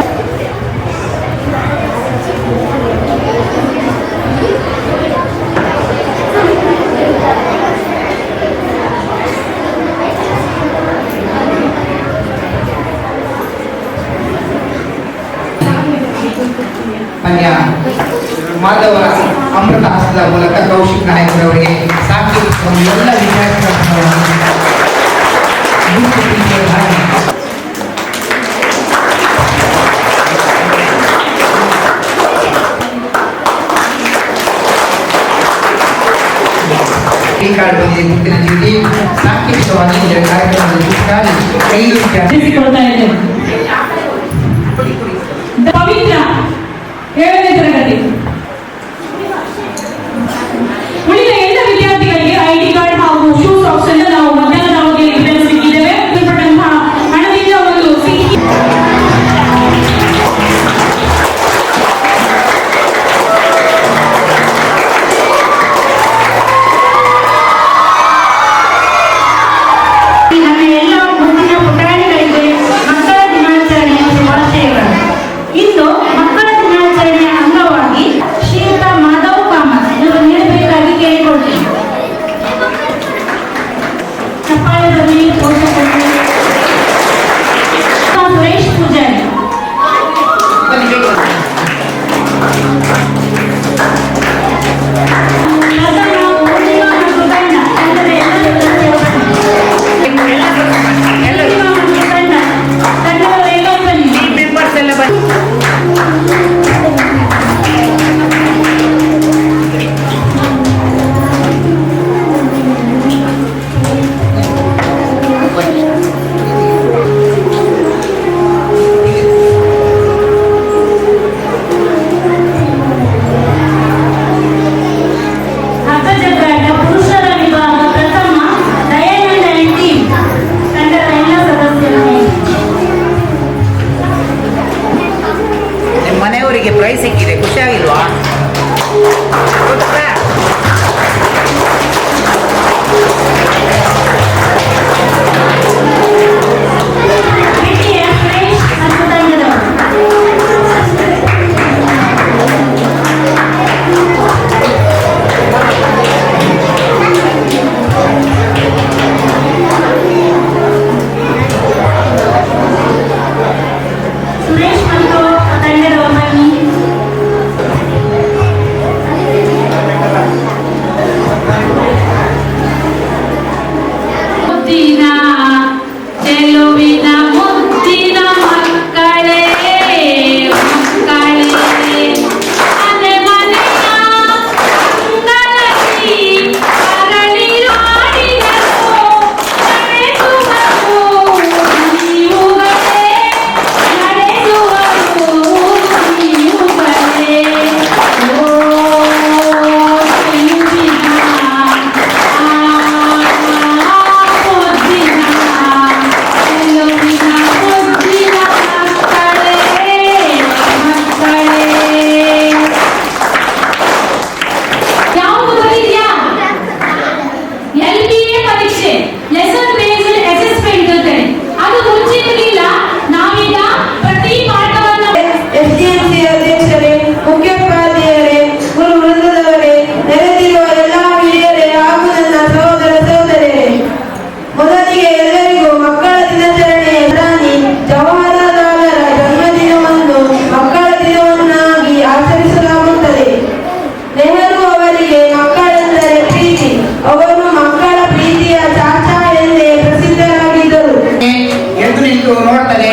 ಪಂದ್ಯ ಮಾಧವ ಅಮೃತ ಹಸ್ತದ ಮೂಲಕ ಕೌಶಿಕ್ ನಾಯಕರವರಿಗೆ ಸಾಕಿ ಎಲ್ಲ ವಿದ್ಯಾರ್ಥಿಗಳ ಈ ಕಾರ್ಡ್ ಬಂದಿದೆ ಗುರುತಿನ ಚೀಟಿ ಸಾಂಕೇತಿಕವಾಗಿ ಇದರ ಕಾರ್ಯಕ್ರಮದಲ್ಲಿ ಶಿಕ್ಷಕರು 5 ವಿದ್ಯಾರ್ಥಿ ಕೊಡ್ತಾ ಇದ್ದೇವೆ. ಪವಿತ್ರ 7ನೇ ತರಗತಿ. ಉಳಿದ ಎಲ್ಲ ವಿದ್ಯಾರ್ಥಿಗಳಿಗೆ ಐಡಿ ಕಾರ್ಡ್ ಹಾಗೂ ಶೂ ಸಾಕ್ಸ್ ಅನ್ನು ನಾವು ಮಧ್ಯಾಹ್ನದ ಅವಧಿಯಲ್ಲಿ ವಿತರಿಸಲಿದ್ದೇವೆ. ಹಣದಿಂದ ಒಂದು ಸಿಹಿ ನನ್ನ ಎಲ್ಲ ಮುಂದಿನ ಪುಟಾಣಿಗಳಿಗೆ ಮಕ್ಕಳ ದಿನಾಚರಣೆಯ ಶುಭಾಶಯಗಳು. ಇಂದು ಮಕ್ಕಳ ದಿನಾಚರಣೆಯ ಅಂಗವಾಗಿ ಶ್ರೀಯುತ ಮಾಧವ್ ಕಾಮತ್ ಇವರು ನೀಡಬೇಕಾಗಿ ಕೇಳಿಕೊಳ್ತೀನಿ. ಚಪ್ಪಾಳದಲ್ಲಿ ಪೋಷಕರು ಸುರೇಶ್ ಪೂಜಾರಿ ಪುರುಷರ ವಿಭಾಗ ಪ್ರಥಮ ದಯಾನಂದ ಟೀಮ್ ತಂಡದ ಎಲ್ಲ ಸದಸ್ಯರು ನಿಮ್ಮ ಮನೆಯವರಿಗೆ ಪ್ರೈಸ್ ಸಿಕ್ಕಿದೆ, ಖುಷಿಯಾಗಿಲ್ವಾ? ದ್ವಿತೀಯ ಸುರೇಶ್ ಮತ್ತು ತಂಡದವರು. ಸುರೇಶ್ ಮತ್ತು ತಂಡದವರು ಬನ್ನಿ. ಮುದ್ದಿನ ಚೆಲುವಿನ ಮುದ್ದಿನ ಮಕ್ಕಳೇ ಮಕ್ಕಳೇ ಮನೆ ಮನೆಯ ಅಂಗಳದಲ್ಲಿ ಅರಳಿಲಾಡಿದರು ನಡೆಸುವರು ನೀವುಗಳೇ ನಡೆಸುವರು ನೀವುಗಳೇ. ಓ ಚೆಲುವಿನ ಯಾವುದು ಬರೀದ್ಯಾ? LBA ಪರೀಕ್ಷೆ ಲೆಸನ್ ಬೇಸ್ಡ್ ಅಸೆಸ್ಮೆಂಟ್ ಜೊತೆ ಅದು ಮುಂಚಿರಲಿಲ್ಲ. ನಾವೀಗ ಪ್ರತಿ ಪಾಠವನ್ನು ಎಸ್ಡಿಎಂಸಿ ಅಧ್ಯಕ್ಷರೇ, ಮುಖ್ಯೋಪಾಧ್ಯಾಯರೇ, ಗುರು ವೃಂದದವರೇ, ನೆರೆದಿರುವ ಎಲ್ಲ ಹಿರಿಯರೇ ಹಾಗೂ ನನ್ನ ಸಹೋದರ ಸಹೋದರಿಯರೇ, ಮೊದಲಿಗೆ ಎಲ್ಲರಿಗೂ ಮಕ್ಕಳ ದಿನಾಚರಣೆಯ ಪ್ರಧಾನಿ ಜವಾಹರಲಾಲರ ಜನ್ಮದಿನವನ್ನು ಮಕ್ಕಳ ದಿನವನ್ನಾಗಿ ಆಚರಿಸಲಾಗುತ್ತದೆ. ನೆಹರು ಅವರಿಗೆ ಮಕ್ಕಳೆಂದರೆ ಪ್ರೀತಿ. ಅವರು ಮಕ್ಕಳ ಪ್ರೀತಿಯ ಚಾಚಾ ಎಂದೇ ಪ್ರಸಿದ್ಧರಾಗಿದ್ದರು. ಎದ್ದು ನಿಂತು ನೋಡ್ತಾರೆ.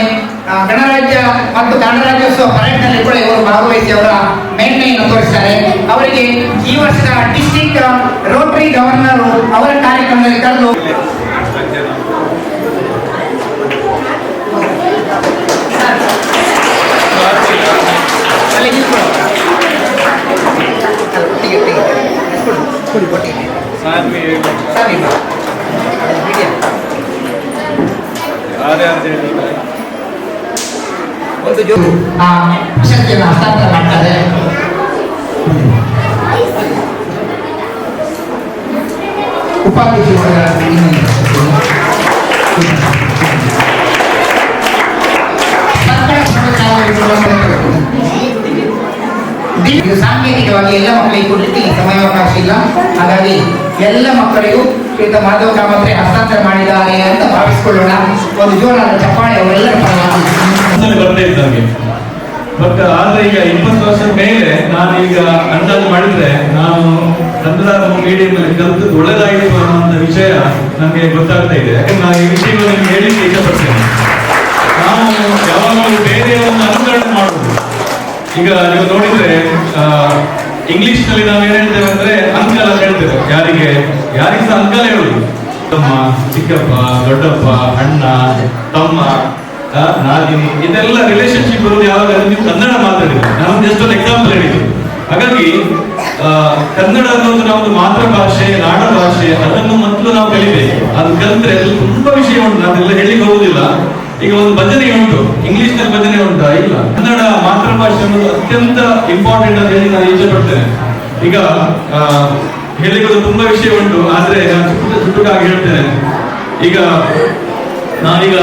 ಗಣರಾಜ್ಯ ಮತ್ತು ಕನ್ನಡ ರಾಜ್ಯೋತ್ಸವ ಪರೇಡ್ನಲ್ಲಿ ಕೂಡ ಇವರು ಭಾಗವಹಿಸಿ ಅವರ ಮೇನ್ಮೆಯನ್ನು ತೋರಿಸ್ತಾರೆ. ಅವರಿಗೆ ಈ ವರ್ಷದ ಡಿಸ್ಟ್ರಿಕ್ಟ್ ರೋಟರಿ ಗವರ್ನರ್ ಅವರ ಕಾರ್ಯಕ್ರಮದಲ್ಲಿ ಕರೆದು ಒಂದು ಆ ಪ್ರಶಸ್ತಿಯನ್ನು ಹಸ್ತಾಂತರ ಮಾಡ್ತಾರೆ. ಉಪಾಧ್ಯಕ್ಷರ ಇದು ಸಾಂಕೇತಿಕವಾಗಿ ಎಲ್ಲ ಮಕ್ಕಳಿಗೆ ಕೊಡಲಿಕ್ಕೆ ಸಮಯಾವಕಾಶ ಇಲ್ಲ. ಹಾಗಾಗಿ ಎಲ್ಲ ಮಕ್ಕಳಿಗೂ ಶ್ರೀಯುತ ಮಾಧವ ಕಾಮತ್ರೆ ಹಸ್ತಾಂತರ ಮಾಡಿದ್ದಾರೆ ಅಂತ ಭಾವಿಸಿಕೊಳ್ಳೋಣ. ಒಂದು ಜೋರಾದ ಚಪ್ಪಾಳೆ ಅವರೆಲ್ಲರ ಪರವಾಗಿ ಬರ್ತಾ ಇದ್ದಂಗೆ. ಬಟ್ ಆದ್ರೆ ಈಗ 20 ವರ್ಷದ ಮೇಲೆ ನಾನು ಈಗ ಅಂದಾಜು ಮಾಡಿದ್ರೆ ನಾನು ಕನ್ನಡ ಮೀಡಿಯಂ ಅಲ್ಲಿ ಕಲಿತದ್ದು ಒಳ್ಳೆದಾಯಿತು ಅನ್ನುವಂಥ ವಿಷಯ ನನಗೆ ಗೊತ್ತಾಗ್ತಾ ಇದೆ. ನಾನು ಈ ವಿಷಯವನ್ನು ಹೇಳಲಿಕ್ಕೆ ಇಷ್ಟಪಡ್ತೇನೆ. ನಾವು ಯಾವಾಗಲೂ ಬೇರೆಯವರನ್ನು ಅನುಕರಣೆ ಮಾಡುವುದು. ಈಗ ನೀವು ನೋಡಿದ್ರೆ ಇಂಗ್ಲಿಷ್ ನಲ್ಲಿ ನಾವು ಏನ್ ಹೇಳ್ತೇವೆ ಅಂದ್ರೆ ಅಂಕಲ್ ಅಂತ ಹೇಳ್ತೇವೆ. ಯಾರಿಗೆ ಸಹ ಅಂಕಲ್ ಹೇಳುದು. ತಮ್ಮ, ಚಿಕ್ಕಪ್ಪ, ದೊಡ್ಡಪ್ಪ, ಅಣ್ಣ, ತಮ್ಮ, ನಾದಿನಿ, ಇದೆಲ್ಲ ರಿಲೇಶನ್ಶಿಪ್ ಬರುವುದು ಯಾವಾಗ ನೀವು ಕನ್ನಡ ಮಾತಾಡಿದ್ರೆ. ನಾನು ಜಸ್ಟ್ ಒಂದು ಎಕ್ಸಾಂಪಲ್ ಹೇಳಿದ್ದು. ಹಾಗಾಗಿ ಕನ್ನಡ ಅನ್ನೋದು ನಮ್ಮದು ಮಾತೃಭಾಷೆ, ನಾಡ ಭಾಷೆ, ಅದನ್ನು ಮೊದಲು ನಾವು ಕಲಿಬೇಕು. ಅದು ಕಲಿತ್ರೆ ಅದು ತುಂಬಾ ವಿಷಯ ಉಂಟು. ಅದೆಲ್ಲ ಹೇಳಿಕ್ಕೆ ಹೋಗುದಿಲ್ಲ. ಈಗ ಒಂದು ಭಜನೆ ಉಂಟು, ಇಂಗ್ಲಿಷ್ ನಲ್ಲಿ ಭಜನೆ ಉಂಟಾ? ಇಲ್ಲ. ಕನ್ನಡ ಮಾತೃಭಾಷೆ ಅನ್ನೋದು ಅತ್ಯಂತ ಇಂಪಾರ್ಟೆಂಟ್ ಅಂತ ಹೇಳಿ ನಾನು ಇಚ್ಛೆ ಪಡ್ತೇನೆ. ಈಗ ಹೇಳಿಕೊಳ್ಳೋ ತುಂಬಾ ವಿಷಯ ಉಂಟು, ಆದ್ರೆ ನಾನು ಚುಟುಕಾಗಿ ಹೇಳ್ತೇನೆ. ಈಗ ನಾನೀಗ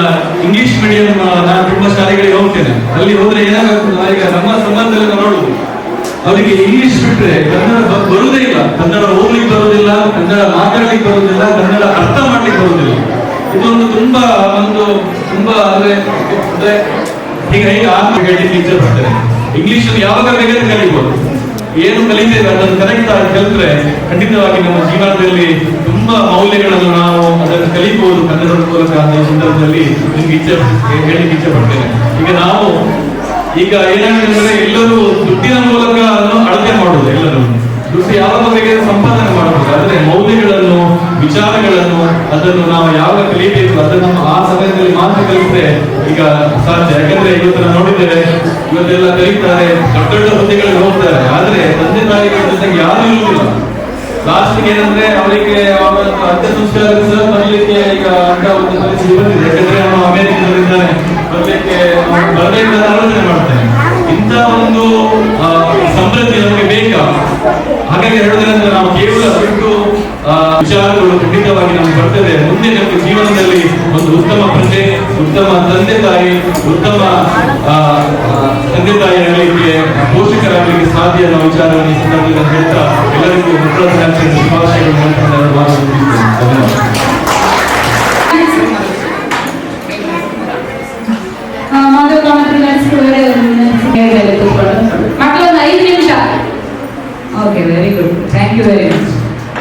ಇಂಗ್ಲಿಷ್ ಮೀಡಿಯಂ ನಾನು ತುಂಬಾ ಶಾಲೆಗಳಿಗೆ ಹೋಗ್ತೇನೆ. ಅಲ್ಲಿ ಹೋದ್ರೆ ಏನಾಗುತ್ತೆ, ಈಗ ನಮ್ಮ ಸಂಬಂಧದಲ್ಲಿ ನೋಡುದು ಅವರಿಗೆ ಇಂಗ್ಲಿಷ್ ಬಿಟ್ರೆ ಕನ್ನಡ ಬರುವುದೇ ಇಲ್ಲ. ಕನ್ನಡ ಓದ್ಲಿಕ್ಕೆ ಬರುವುದಿಲ್ಲ, ಕನ್ನಡ ಮಾತಾಡ್ಲಿಕ್ಕೆ ಬರುವುದಿಲ್ಲ, ಕನ್ನಡ ಅರ್ಥ ಮಾಡ್ಲಿಕ್ಕೆ ಬರುವುದಿಲ್ಲ. ಇದೊಂದು ತುಂಬಾ ಅಂದ್ರೆ ಹೀಗೆ ಹೇಳಲಿಕ್ಕೆ ಇಚ್ಛೆ ಪಡ್ತೇನೆ. ಇಂಗ್ಲಿಷ್ ಅನ್ನು ಯಾವಾಗ ಬೇಕಾದ್ರೆ ಕಲಿಬಹುದು. ಏನು ಕಲಿತೇವೆ ಅದನ್ನು ಕರೆಕ್ಟ್ ಆಗಿ ಕಲಿತ್ರೆ ಖಂಡಿತವಾಗಿ ನಮ್ಮ ಜೀವನದಲ್ಲಿ ತುಂಬಾ ಮೌಲ್ಯಗಳನ್ನು ನಾವು ಅದನ್ನು ಕಲಿಬಹುದು ಕನ್ನಡದ ಮೂಲಕ ಅಂತ ಈ ಸಂದರ್ಭದಲ್ಲಿ ನಿಮ್ಗೆ ಹೇಳಲಿಕ್ಕೆ ಇಚ್ಛೆ ಪಡ್ತೇನೆ. ಈಗ ಏನಾಗಿದೆ ಎಲ್ಲರೂ ದುಡ್ಡಿನ ಮೂಲಕ ಅಳತೆ ಮಾಡುವುದು. ಎಲ್ಲರೂ ದುಡ್ಡು ಯಾವಾಗ ಬೇಕಾದ್ರೆ ಸಂಪಾದನೆ ಮಾಡಬಹುದು. ಆದ್ರೆ ಮೌಲ್ಯಗಳನ್ನು, ವಿಚಾರಗಳನ್ನು ಅದನ್ನು ನಾವು ಯಾವಾಗ ಕಲಿಬೇಕು ಅದನ್ನು ಆ ಸಮಯದಲ್ಲಿ ಮಾತ್ರ ಕಲಿಸಿದ್ರೆ ಈಗ ಸಾಧ್ಯ. ಯಾಕಂದ್ರೆ ಇವತ್ತು ನಾವು ನೋಡಿದ್ದೇವೆ, ಇವತ್ತೆಲ್ಲ ಕಲಿತಾರೆ, ದೊಡ್ಡ ದೊಡ್ಡ ಹುದ್ದೆಗಳಿಗೆ ಹೋಗ್ತಾರೆ. ಆದ್ರೆ ತಂದೆ ತಾಯಿಗಳ ಜೊತೆಗೆ ಯಾರು ಇರುವುದಿಲ್ಲ. ಲಾಸ್ಟ್ ಏನಂದ್ರೆ ಅವರಿಗೆ ಅಂತ್ಯ ಸಂಸ್ಕಾರ ಬರಲಿಕ್ಕೆ ಈಗ ಅಂತ ಒಂದು ಪರಿಸ್ಥಿತಿ ಬಂದಿದೆ. ಯಾಕಂದ್ರೆ ಅವನು ಅಮೆರಿಕದಲ್ಲಿದ್ದಾನೆ, ಬರಬೇಕು ಅಂತ ಆಲೋಚನೆ ಮಾಡ್ತಾನೆ. ಇಂಥ ಒಂದು ಸಮೃದ್ಧಿ ನಮಗೆ ಬೇಕಾ? ಹಾಗಾಗಿ ಹೇಳೋದ್ರಿಂದ ನಾವು ಕೇವಲ ದುಡ್ಡು ವಿಚಾರಗಳು ಖಂಡಿತವಾಗಿ ನಮ್ಗೆ ಬರ್ತದೆ. ಮುಂದೆ ನಮಗೆ ಜೀವನದಲ್ಲಿ ಒಂದು ಉತ್ತಮ ಪ್ರಜೆ, ಉತ್ತಮ ತಂದೆ ತಾಯಿ, ಉತ್ತಮ ತಂದೆ ತಾಯಿ ಆಗಲಿಕ್ಕೆ, ಪೋಷಕರಾಗಲಿಕ್ಕೆ ಸಾಧ್ಯ ಅನ್ನೋ ವಿಚಾರವನ್ನು ಈ ಸಂದರ್ಭದಲ್ಲಿ ಹೇಳ್ತಾ ಎಲ್ಲರಿಗೂ ಮಕ್ಕಳ ದಿನಾಚರಣೆ ಶುಭಾಶಯಗಳು ಧನ್ಯವಾದ. ಮಕ್ಕಳೊಂದು 5 ನಿಮಿಷ. Okay, very good, thank you very much.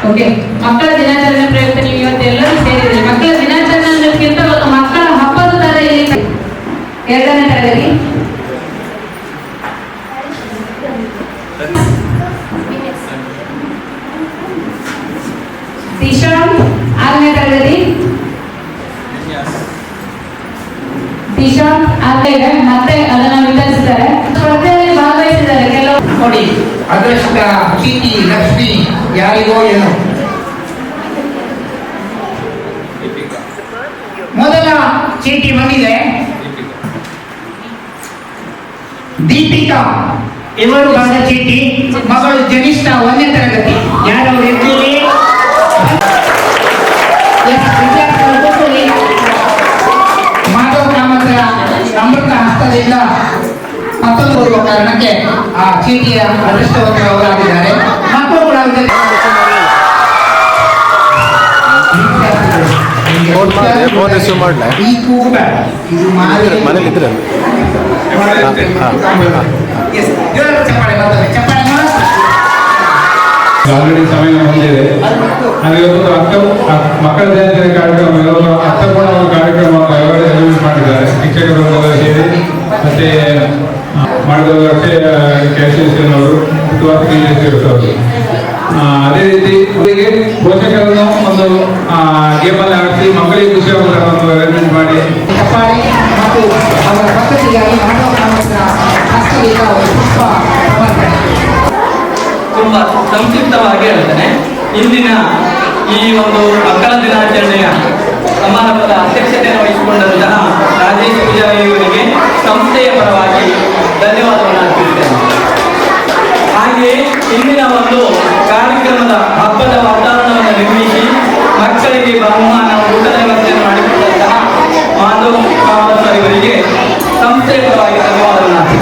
Okay, ಮಕ್ಕಳ ದಿನಾಚರಣೆ ಪ್ರಯುಕ್ತ ನೀವು ಇವತ್ತು ಎಲ್ಲರೂ ಸೇರಿದ್ರಿ. ಮಕ್ಕಳ ದಿನಾಚರಣೆ ಅನ್ನೋದಕ್ಕಿಂತ ಒಂದು ಮಕ್ಕಳ ಹಬ್ಬದ ತರ ಇಲ್ಲಿ 2ನೇ ತರಗತಿ ದಿಶಾಂತ್, 6ನೇ ತರಗತಿ ದಿಶಾಂತ್ ಆಗ್ತಾ ಮತ್ತೆ ಅದನ್ನ ವಿತರಿಸಿದ್ದಾರೆ. ಸ್ಪರ್ಧೆಯಲ್ಲಿ ಭಾಗವಹಿಸಿದ್ದಾರೆ ಕೆಲವು. ನೋಡಿ, ಅದೃಷ್ಟ ಚೀಟಿ ಲಕ್ಷ್ಮಿ ಯಾರಿಗೋ ಏನು. ಮೊದಲ ಚೀಟಿ ಬಂದಿದೆ. ದೀಪಿಕಾ ಇವರು ಬಂದ ಚೀಟಿ. ಮಗಳು ಜನಿಷ್ಠ 1ನೇ ತರಗತಿ. ಯಾರವರು ಇರ್ತೀರಿ? ಮಾಧವ ಕಾಮತ್ರ ಅಮೃತ ಹಸ್ತದಿಂದ ಮತ್ತೊಂದು ಬರುವ ಕಾರಣಕ್ಕೆ ಆ ಚೀಟಿಯ ಅದೃಷ್ಟವನ್ನು ಅವರಾಗಿದ್ದಾರೆ. ಮಕ್ಕಳು ಕೂಡ ಈ ಕೂಗು ಬೇಡ, ಇದು ಮನೇಲಿ ಇದ್ರೆ ಆಲ್ರೆಡಿ ಸಮಯ ಹೊಂದಿದೆ. ನಾವಿವತ್ತು ಮಕ್ಕಳ ದಿನಾಚರಣೆ ಕಾರ್ಯಕ್ರಮ, ಅರ್ಥಪೂರ್ಣ ಕಾರ್ಯಕ್ರಮವನ್ನು ಆಯೋಜನೆ ಮಾಡಿದ್ದಾರೆ. ಶಿಕ್ಷಕರು ಸೇರಿ ಮತ್ತೆ ಮಾಡಿದವರು ಅವರು ಅದೇ ರೀತಿ ಅವರಿಗೆ ಪೋಷಕರನ್ನು ಒಂದು ಗೇಮಲ್ಲಿ ಆಡಿಸಿ ಮಕ್ಕಳಿಗೆ ಖುಷಿ ಆಗುವ ಒಂದು ಅರೇಂಜ್ಮೆಂಟ್ ಮಾಡಿ ಚಪ್ಪಾಳೆ ಮತ್ತು ಅವರ ಪ್ರಕೃತಿಗಾಗಿ ಮಾನವ ಕಾಮತ್ರ ಹಸ್ತದಿಂದ ಒಂದು ಪುಷ್ಪ ಸಮರ್ಪಣೆ. ತುಂಬಾ ಸಂಕ್ಷಿಪ್ತವಾಗಿ ಹೇಳ್ತೇನೆ. ಇಂದಿನ ಈ ಒಂದು ಮಕ್ಕಳ ದಿನಾಚರಣೆಯ ಸಮಾರಂಭದ ಅಧ್ಯಕ್ಷತೆಯನ್ನು ವಹಿಸಿಕೊಂಡಂತಹ ರಾಜೇಶ್ ಪೂಜಾರಿ ಅವರಿಗೆ ಸಂಸ್ಥೆಯ ಪರವಾಗಿ ಧನ್ಯವಾದವನ್ನು ಅರ್ಪಿಸುತ್ತೇನೆ. ಹಾಗೆಯೇ ಇಂದಿನ ಒಂದು ಕಾರ್ಯಕ್ರಮದ ಹಬ್ಬದ ವಾತಾವರಣವನ್ನು ನಿರ್ಮಿಸಿ ಮಕ್ಕಳಿಗೆ ಬಹುಮಾನ ಊಟದ ವ್ಯವಸ್ಥೆಯನ್ನು ಮಾಡಿಕೊಟ್ಟಂತಹ ಮಾಧವ್ ಕಾಮತ್ ಅವರಿಗೆ ಸಂಸ್ಥೆಯ ಪರವಾಗಿ ಧನ್ಯವಾದವನ್ನು ಅರ್ಪಿಸುತ್ತೇನೆ.